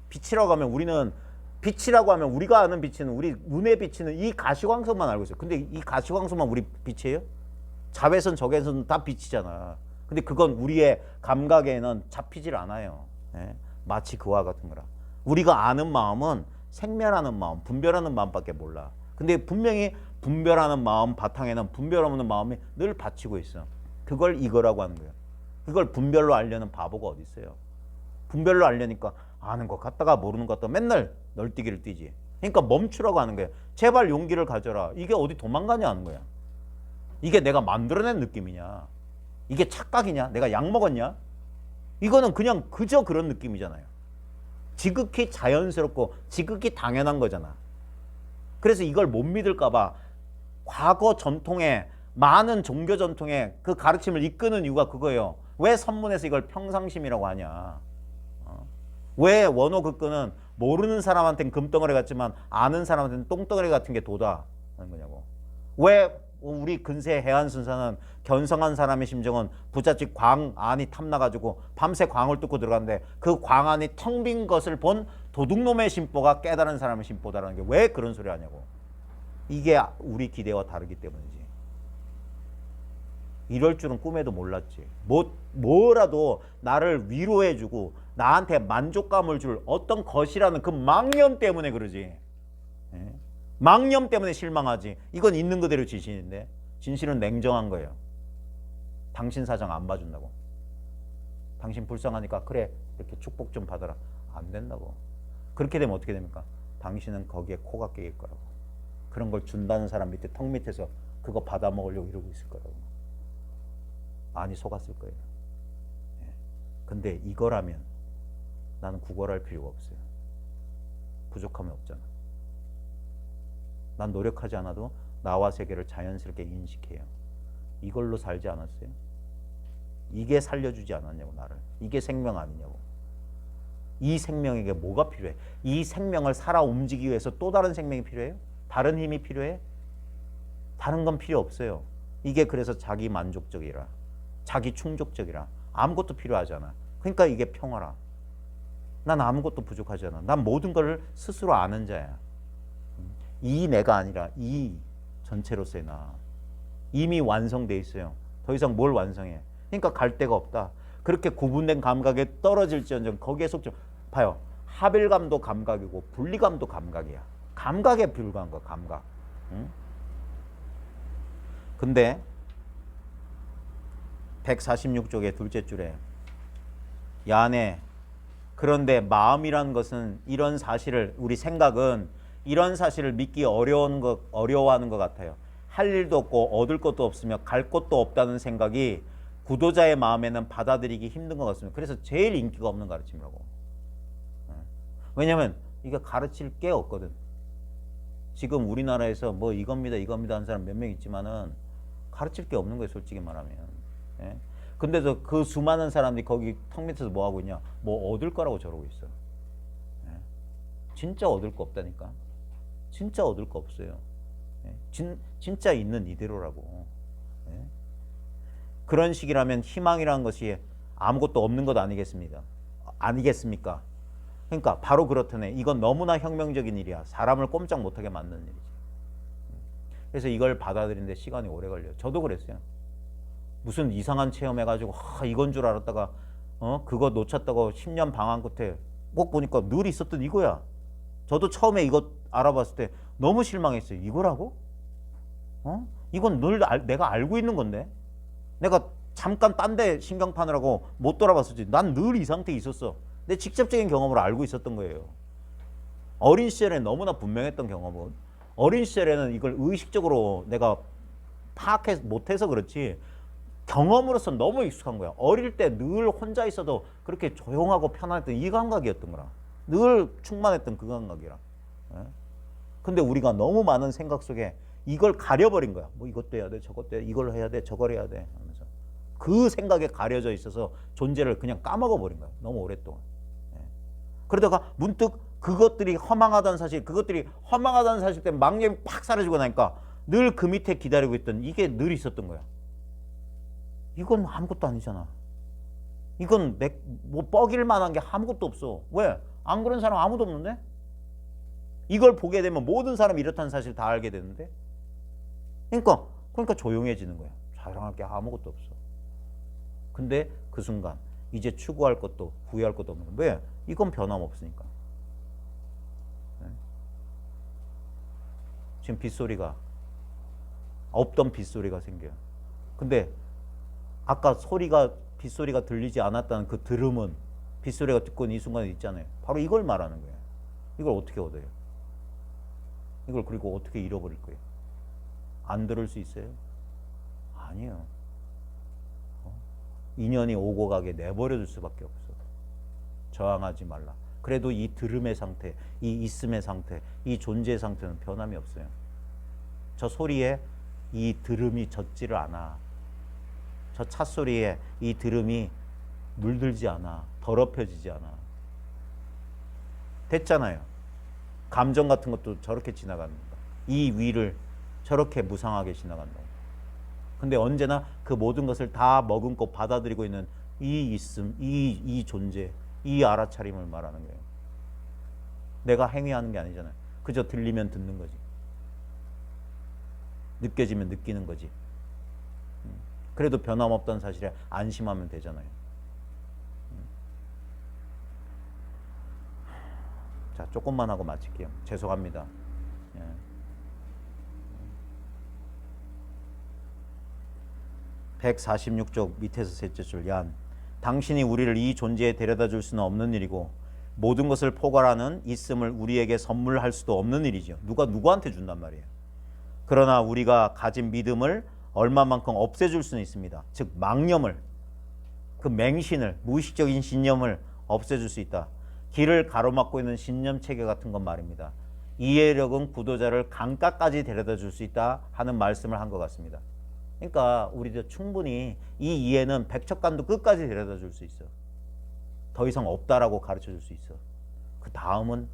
빛이라고 하면 우리는 빛이라고 하면 우리가 아는 빛은 우리 눈에 비치는 이 가시광선만 알고 있어요. 근데 이 가시광선만 우리 빛이에요? 자외선, 적외선 다 빛이잖아. 근데 그건 우리의 감각에는 잡히질 않아요. 예? 마치 그와 같은 거라. 우리가 아는 마음은 생멸하는 마음, 분별하는 마음밖에 몰라. 근데 분명히 분별하는 마음 바탕에는 분별 없는 마음이 늘 받치고 있어. 그걸 이거라고 하는 거예요. 그걸 분별로 알려는 바보가 어디 있어요. 분별로 알려니까 아는 것 같다가 모르는 것 같다가 맨날 널뛰기를 뛰지. 그러니까 멈추라고 하는 거예요. 제발 용기를 가져라. 이게 어디 도망가냐 하는 거야. 이게 내가 만들어낸 느낌이냐? 이게 착각이냐? 내가 약 먹었냐? 이거는 그냥 그저 그런 느낌이잖아요. 지극히 자연스럽고 지극히 당연한 거잖아. 그래서 이걸 못 믿을까 봐 과거 전통에 많은 종교 전통에 그 가르침을 이끄는 이유가 그거예요. 왜 선문에서 이걸 평상심이라고 하냐? 왜 원호극근은 모르는 사람한테는 금덩어리 같지만 아는 사람한테는 똥덩어리 같은 게 도다 하는 거냐고. 왜 우리 근세 해안순사는 견성한 사람의 심정은 부잣집 광 안이 탐나가지고 밤새 광을 뚫고 들어갔는데 그 광 안이 텅 빈 것을 본 도둑놈의 심보가 깨달은 사람의 심보다라는 게 왜 그런 소리 하냐고. 이게 우리 기대와 다르기 때문이지. 이럴 줄은 꿈에도 몰랐지. 뭐라도 나를 위로해주고 나한테 만족감을 줄 어떤 것이라는 그 망념 때문에 그러지. 예? 망념 때문에 실망하지. 이건 있는 그대로 진실인데 진실은 냉정한 거예요. 당신 사정 안 봐준다고. 당신 불쌍하니까 그래 이렇게 축복 좀 받아라. 안 된다고. 그렇게 되면 어떻게 됩니까? 당신은 거기에 코가 깨일 거라고. 그런 걸 준다는 사람 밑에 턱 밑에서 그거 받아 먹으려고 이러고 있을 거라고. 많이 속았을 거예요. 예. 근데 이거라면 나는 구걸할 필요가 없어요. 부족함이 없잖아. 난 노력하지 않아도 나와 세계를 자연스럽게 인식해요. 이걸로 살지 않았어요? 이게 살려주지 않았냐고 나를. 이게 생명 아니냐고. 이 생명에게 뭐가 필요해? 이 생명을 살아 움직이기 위해서 또 다른 생명이 필요해요? 다른 힘이 필요해? 다른 건 필요 없어요. 이게 그래서 자기 만족적이라, 자기 충족적이라, 아무것도 필요하지 않아. 그러니까 이게 평화라. 난 아무것도 부족하지 않아. 난 모든 걸 스스로 아는 자야. 이 내가 아니라 이 전체로서의 나. 이미 완성돼 있어요. 더 이상 뭘 완성해? 그러니까 갈 데가 없다. 그렇게 구분된 감각에 떨어질지언정 거기에 속죠. 봐요. 하별감도 감각이고 분리감도 감각이야. 감각에 불과한 거야. 감각. 응? 근데 146쪽의 둘째 줄에 야네 그런데 마음이란 것은 이런 사실을 우리 생각은 이런 사실을 믿기 어려워하는 것 같아요. 할 일도 없고 얻을 것도 없으며 갈 곳도 없다는 생각이 구도자의 마음에는 받아들이기 힘든 것 같습니다. 그래서 제일 인기가 없는 가르침이라고. 왜냐하면 이게 가르칠 게 없거든. 지금 우리나라에서 뭐 이겁니다 하는 사람 몇 명 있지만은 가르칠 게 없는 거예요. 솔직히 말하면. 예? 근데도 그 수많은 사람들이 거기 턱 밑에서 뭐 하고 있냐? 뭐 얻을 거라고 저러고 있어. 예? 진짜 얻을 거 없다니까. 진짜 얻을 거 없어요. 예? 진짜 있는 이대로라고. 예? 그런 식이라면 희망이라는 것이 아무것도 없는 것 아니겠습니까? 그러니까 바로 그렇다네. 이건 너무나 혁명적인 일이야. 사람을 꼼짝 못하게 만드는 일이지. 그래서 이걸 받아들이는데 시간이 오래 걸려요. 저도 그랬어요. 무슨 이상한 체험해가지고 이건 줄 알았다가 그거 놓쳤다고 10년 방황 끝에 꼭 보니까 늘 있었던 이거야. 저도 처음에 이거 알아봤을 때 너무 실망했어요. 이거라고? 이건 늘 내가 알고 있는 건데. 내가 잠깐 딴 데 신경 파느라고 못 돌아봤었지. 난 늘 이 상태에 있었어. 내 직접적인 경험으로 알고 있었던 거예요. 어린 시절에 너무나 분명했던 경험은 어린 시절에는 이걸 의식적으로 내가 못해서 그렇지 경험으로서 너무 익숙한 거야. 어릴 때 늘 혼자 있어도 그렇게 조용하고 편안했던 이 감각이었던 거라. 늘 충만했던 그 감각이라. 근데 우리가 너무 많은 생각 속에 이걸 가려버린 거야. 뭐 이것도 해야 돼, 저것도 해야 돼, 이걸 해야 돼, 저걸 해야 돼 하면서 그 생각에 가려져 있어서 존재를 그냥 까먹어버린 거야. 너무 오랫동안. 그러다가 문득 그것들이 허망하다는 사실 때문에 망념이 팍 사라지고 나니까 늘 그 밑에 기다리고 있던 이게 늘 있었던 거야. 이건 아무것도 아니잖아. 이건 뭐 뻐길 만한 게 아무것도 없어. 왜? 안 그런 사람 아무도 없는데? 이걸 보게 되면 모든 사람이 이렇다는 사실 다 알게 되는데? 그러니까 조용해지는 거야. 자랑할 게 아무것도 없어. 근데 그 순간 이제 추구할 것도 후회할 것도 없는 거야. 왜? 이건 변함없으니까. 지금 빗소리가 없던 빗소리가 생겨요. 근데 아까 빗소리가 들리지 않았다는 그 들음은 빗소리가 듣고 있는 이 순간에 있잖아요. 바로 이걸 말하는 거예요. 이걸 어떻게 얻어요? 이걸 그리고 어떻게 잃어버릴 거예요? 안 들을 수 있어요? 아니에요. 인연이 오고 가게 내버려 둘 수밖에 없어. 저항하지 말라. 그래도 이 들음의 상태, 이 있음의 상태, 이 존재의 상태는 변함이 없어요. 저 소리에 이 들음이 젖지를 않아. 저 찻소리에 이 들음이 물들지 않아. 더럽혀지지 않아. 됐잖아요. 감정 같은 것도 저렇게 지나갑니다. 이 위를 저렇게 무상하게 지나간다. 근데 언제나 그 모든 것을 다 머금고 받아들이고 있는 이 있음, 이 존재, 이 알아차림을 말하는 거예요. 내가 행위하는 게 아니잖아요. 그저 들리면 듣는 거지. 느껴지면 느끼는 거지. 그래도 변함없다는 사실에 안심하면 되잖아요. 자, 조금만 하고 마칠게요. 죄송합니다. 예. 146쪽 밑에서 셋째 줄 얀. 당신이 우리를 이 존재에 데려다 줄 수는 없는 일이고 모든 것을 포괄하는 있음을 우리에게 선물할 수도 없는 일이죠. 누가 누구한테 준단 말이에요. 그러나 우리가 가진 믿음을 얼마만큼 없애줄 수는 있습니다. 즉 망념을, 그 맹신을, 무의식적인 신념을 없애줄 수 있다. 길을 가로막고 있는 신념 체계 같은 건 말입니다. 이해력은 구도자를 강가까지 데려다 줄 수 있다 하는 말씀을 한 것 같습니다. 그러니까 우리도 충분히 이 이해는 백척간도 끝까지 데려다 줄 수 있어. 더 이상 없다라고 가르쳐 줄 수 있어. 그 다음은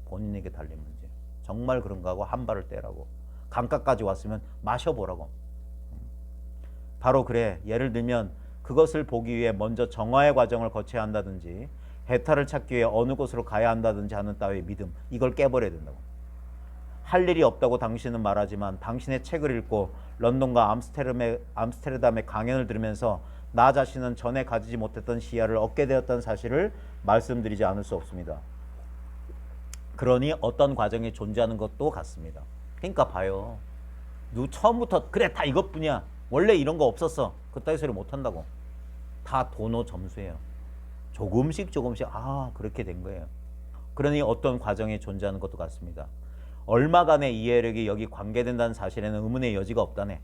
본인에게 달린 문제. 정말 그런가 하고 한 발을 떼라고. 강가까지 왔으면 마셔보라고. 바로 그래. 예를 들면 그것을 보기 위해 먼저 정화의 과정을 거쳐야 한다든지 해탈을 찾기 위해 어느 곳으로 가야 한다든지 하는 따위의 믿음. 이걸 깨버려야 된다고. 할 일이 없다고 당신은 말하지만 당신의 책을 읽고 런던과 암스테르담의 강연을 들으면서 나 자신은 전에 가지지 못했던 시야를 얻게 되었다는 사실을 말씀드리지 않을 수 없습니다. 그러니 어떤 과정이 존재하는 것도 같습니다. 그러니까 봐요. 처음부터 그래 다 이것뿐이야. 원래 이런 거 없었어. 그따위 소리 못한다고. 다 도노 점수예요. 조금씩 그렇게 된 거예요. 그러니 어떤 과정이 존재하는 것도 같습니다. 얼마간의 이해력이 여기 관계된다는 사실에는 의문의 여지가 없다네.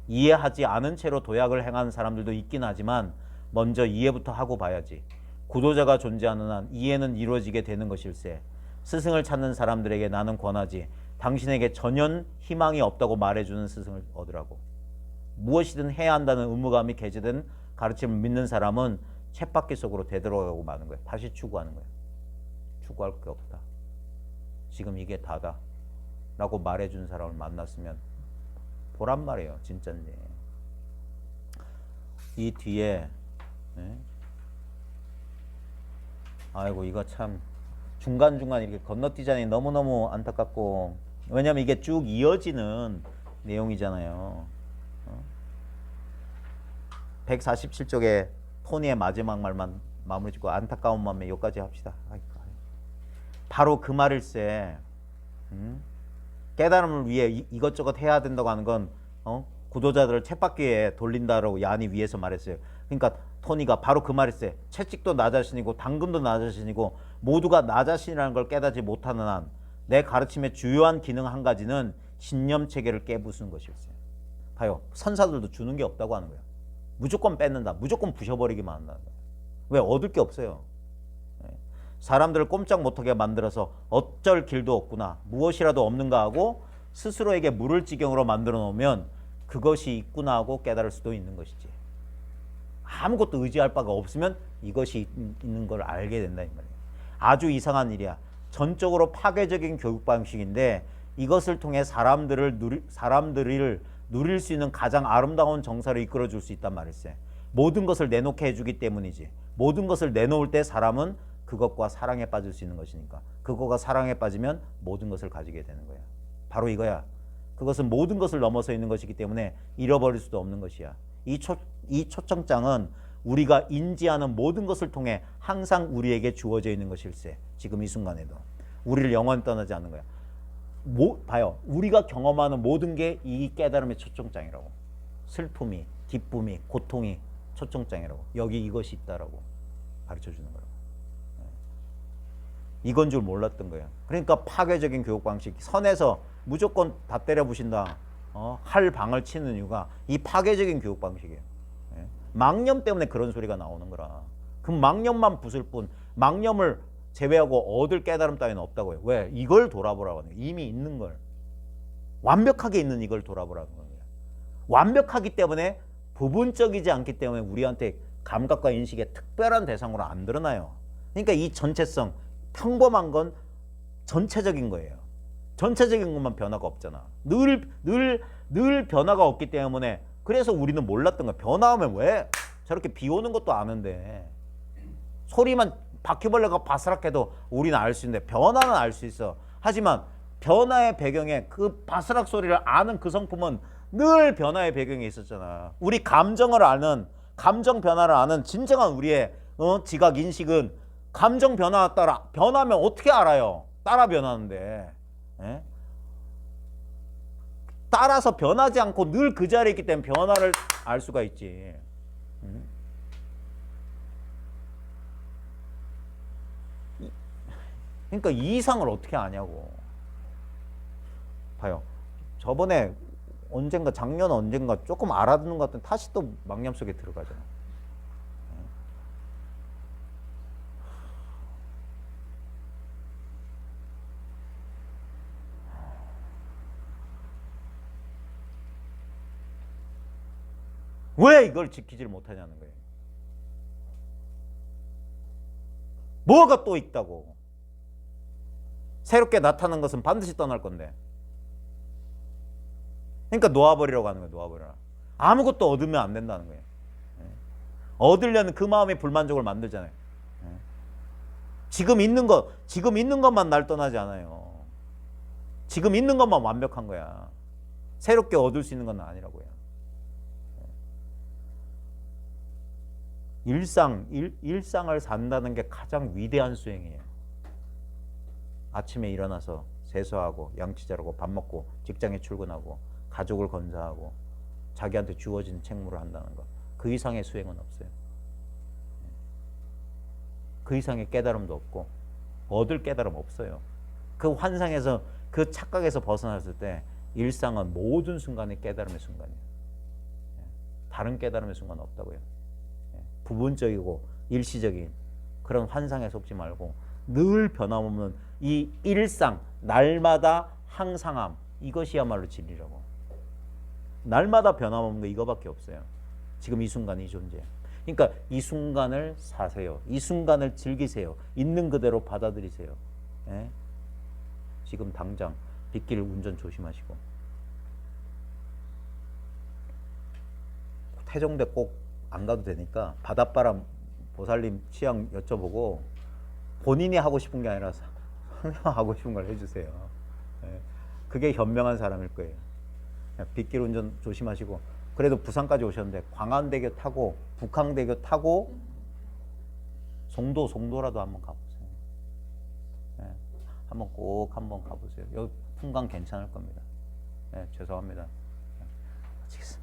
이해하지 않은 채로 도약을 행하는 사람들도 있긴 하지만 먼저 이해부터 하고 봐야지. 구도자가 존재하는 한 이해는 이루어지게 되는 것일세. 스승을 찾는 사람들에게 나는 권하지. 당신에게 전혀 희망이 없다고 말해주는 스승을 얻으라고. 무엇이든 해야 한다는 의무감이 게재된 가르침을 믿는 사람은 쳇바퀴 속으로 되돌아가고 마는 거예요. 다시 추구하는 거예요. 추구할 게 없다. 지금 이게 다다 라고 말해준 사람을 만났으면 보란 말이에요. 진짜인지. 이 뒤에 아이고 이거 참 중간중간 이렇게 건너뛰자니 너무너무 안타깝고, 왜냐면 이게 쭉 이어지는 내용이잖아요. 147쪽에 토니의 마지막 말만 마무리 짓고 안타까운 마음에 여기까지 합시다. 바로 그 말일세. 깨달음을 위해 이것저것 해야 된다고 하는 건 구도자들을 쳇바퀴에 돌린다라고 얀이 위에서 말했어요. 그러니까 토니가 바로 그 말일세. 채찍도 나 자신이고 당근도 나 자신이고 모두가 나 자신이라는 걸 깨닫지 못하는 한 내 가르침의 주요한 기능 한 가지는 신념 체계를 깨부수는 것일세. 봐요. 선사들도 주는 게 없다고 하는 거예요. 무조건 뺏는다. 무조건 부셔버리기만 한다는 거예요. 왜? 얻을 게 없어요. 사람들을 꼼짝 못하게 만들어서 어쩔 길도 없구나, 무엇이라도 없는가 하고 스스로에게 물을 지경으로 만들어 놓으면 그것이 있구나 하고 깨달을 수도 있는 것이지. 아무것도 의지할 바가 없으면 이것이 있는 걸 알게 된다 이 말이에요. 아주 이상한 일이야. 전적으로 파괴적인 교육 방식인데 이것을 통해 사람들을 누릴 수 있는 가장 아름다운 정사를 이끌어 줄 수 있단 말일세. 모든 것을 내놓게 해주기 때문이지. 모든 것을 내놓을 때 사람은 그것과 사랑에 빠질 수 있는 것이니까. 그것과 사랑에 빠지면 모든 것을 가지게 되는 거야. 바로 이거야. 그것은 모든 것을 넘어서 있는 것이기 때문에 잃어버릴 수도 없는 것이야. 이 초청장은 우리가 인지하는 모든 것을 통해 항상 우리에게 주어져 있는 것일세. 지금 이 순간에도 우리를 영원히 떠나지 않는 거야. 봐요. 우리가 경험하는 모든 게 이 깨달음의 초청장이라고. 슬픔이, 기쁨이, 고통이 초청장이라고. 여기 이것이 있다라고 가르쳐주는 거라고. 이건 줄 몰랐던 거예요. 그러니까 파괴적인 교육 방식. 선에서 무조건 다 때려 부신다. 할방을 치는 이유가 이 파괴적인 교육 방식이에요. 예? 망념 때문에 그런 소리가 나오는 거라. 그럼 망념만 부술 뿐 망념을 제외하고 얻을 깨달음 따위는 없다고요. 왜? 이걸 돌아보라고 하는 거예요. 이미 있는 걸. 완벽하게 있는 이걸 돌아보라는 거예요. 완벽하기 때문에 부분적이지 않기 때문에 우리한테 감각과 인식의 특별한 대상으로 안 드러나요. 그러니까 이 전체성, 평범한 건 전체적인 거예요. 전체적인 것만 변화가 없잖아. 늘 변화가 없기 때문에 그래서 우리는 몰랐던 거야. 변화하면 왜 저렇게 비 오는 것도 아는데 소리만 바퀴벌레가 바스락해도 우리는 알 수 있는데 변화는 알 수 있어. 하지만 변화의 배경에 그 바스락 소리를 아는 그 성품은 늘 변화의 배경에 있었잖아. 우리 감정을 아는, 감정 변화를 아는 진정한 우리의 지각 인식은 감정 변화에 따라 변하면 어떻게 알아요? 따라 변하는데. 예? 따라서 변하지 않고 늘 그 자리에 있기 때문에 변화를 알 수가 있지. 그러니까 이 이상을 어떻게 아냐고. 봐요. 저번에 언젠가 작년 언젠가 조금 알아듣는 것 같은 다시 또 망념 속에 들어가잖아. 왜 이걸 지키지를 못하냐는 거예요. 뭐가 또 있다고. 새롭게 나타난 것은 반드시 떠날 건데. 그러니까 놓아버리라고 하는 거예요. 놓아버려라. 아무것도 얻으면 안 된다는 거예요. 얻으려는 그 마음의 불만족을 만들잖아요. 지금 있는 것만 날 떠나지 않아요. 지금 있는 것만 완벽한 거야. 새롭게 얻을 수 있는 건 아니라고요. 일상을 산다는 게 가장 위대한 수행이에요. 아침에 일어나서 세수하고 양치 잘하고 밥 먹고 직장에 출근하고 가족을 건사하고 자기한테 주어진 책무를 한다는 것. 그 이상의 수행은 없어요. 그 이상의 깨달음도 없고 얻을 깨달음 없어요. 그 환상에서 그 착각에서 벗어났을 때 일상은 모든 순간이 깨달음의 순간이에요. 다른 깨달음의 순간은 없다고요. 부분적이고 일시적인 그런 환상에 속지 말고 늘 변함없는 이 일상, 날마다 항상함, 이것이야말로 진리라고. 날마다 변함없는 거 이거밖에 없어요. 지금 이 순간 이 존재. 그러니까 이 순간을 사세요. 이 순간을 즐기세요. 있는 그대로 받아들이세요. 예? 지금 당장 빗길 운전 조심하시고. 태종대 꼭 안 가도 되니까 바닷바람 보살님 취향 여쭤보고 본인이 하고 싶은 게 아니라 하고 싶은 걸 해주세요. 예. 그게 현명한 사람일 거예요. 빗길 운전 조심하시고. 그래도 부산까지 오셨는데 광안대교 타고 북항대교 타고 송도라도 한번 가보세요. 예. 꼭 한번 가보세요. 여기 풍광 괜찮을 겁니다. 예, 죄송합니다. 마치겠습니다.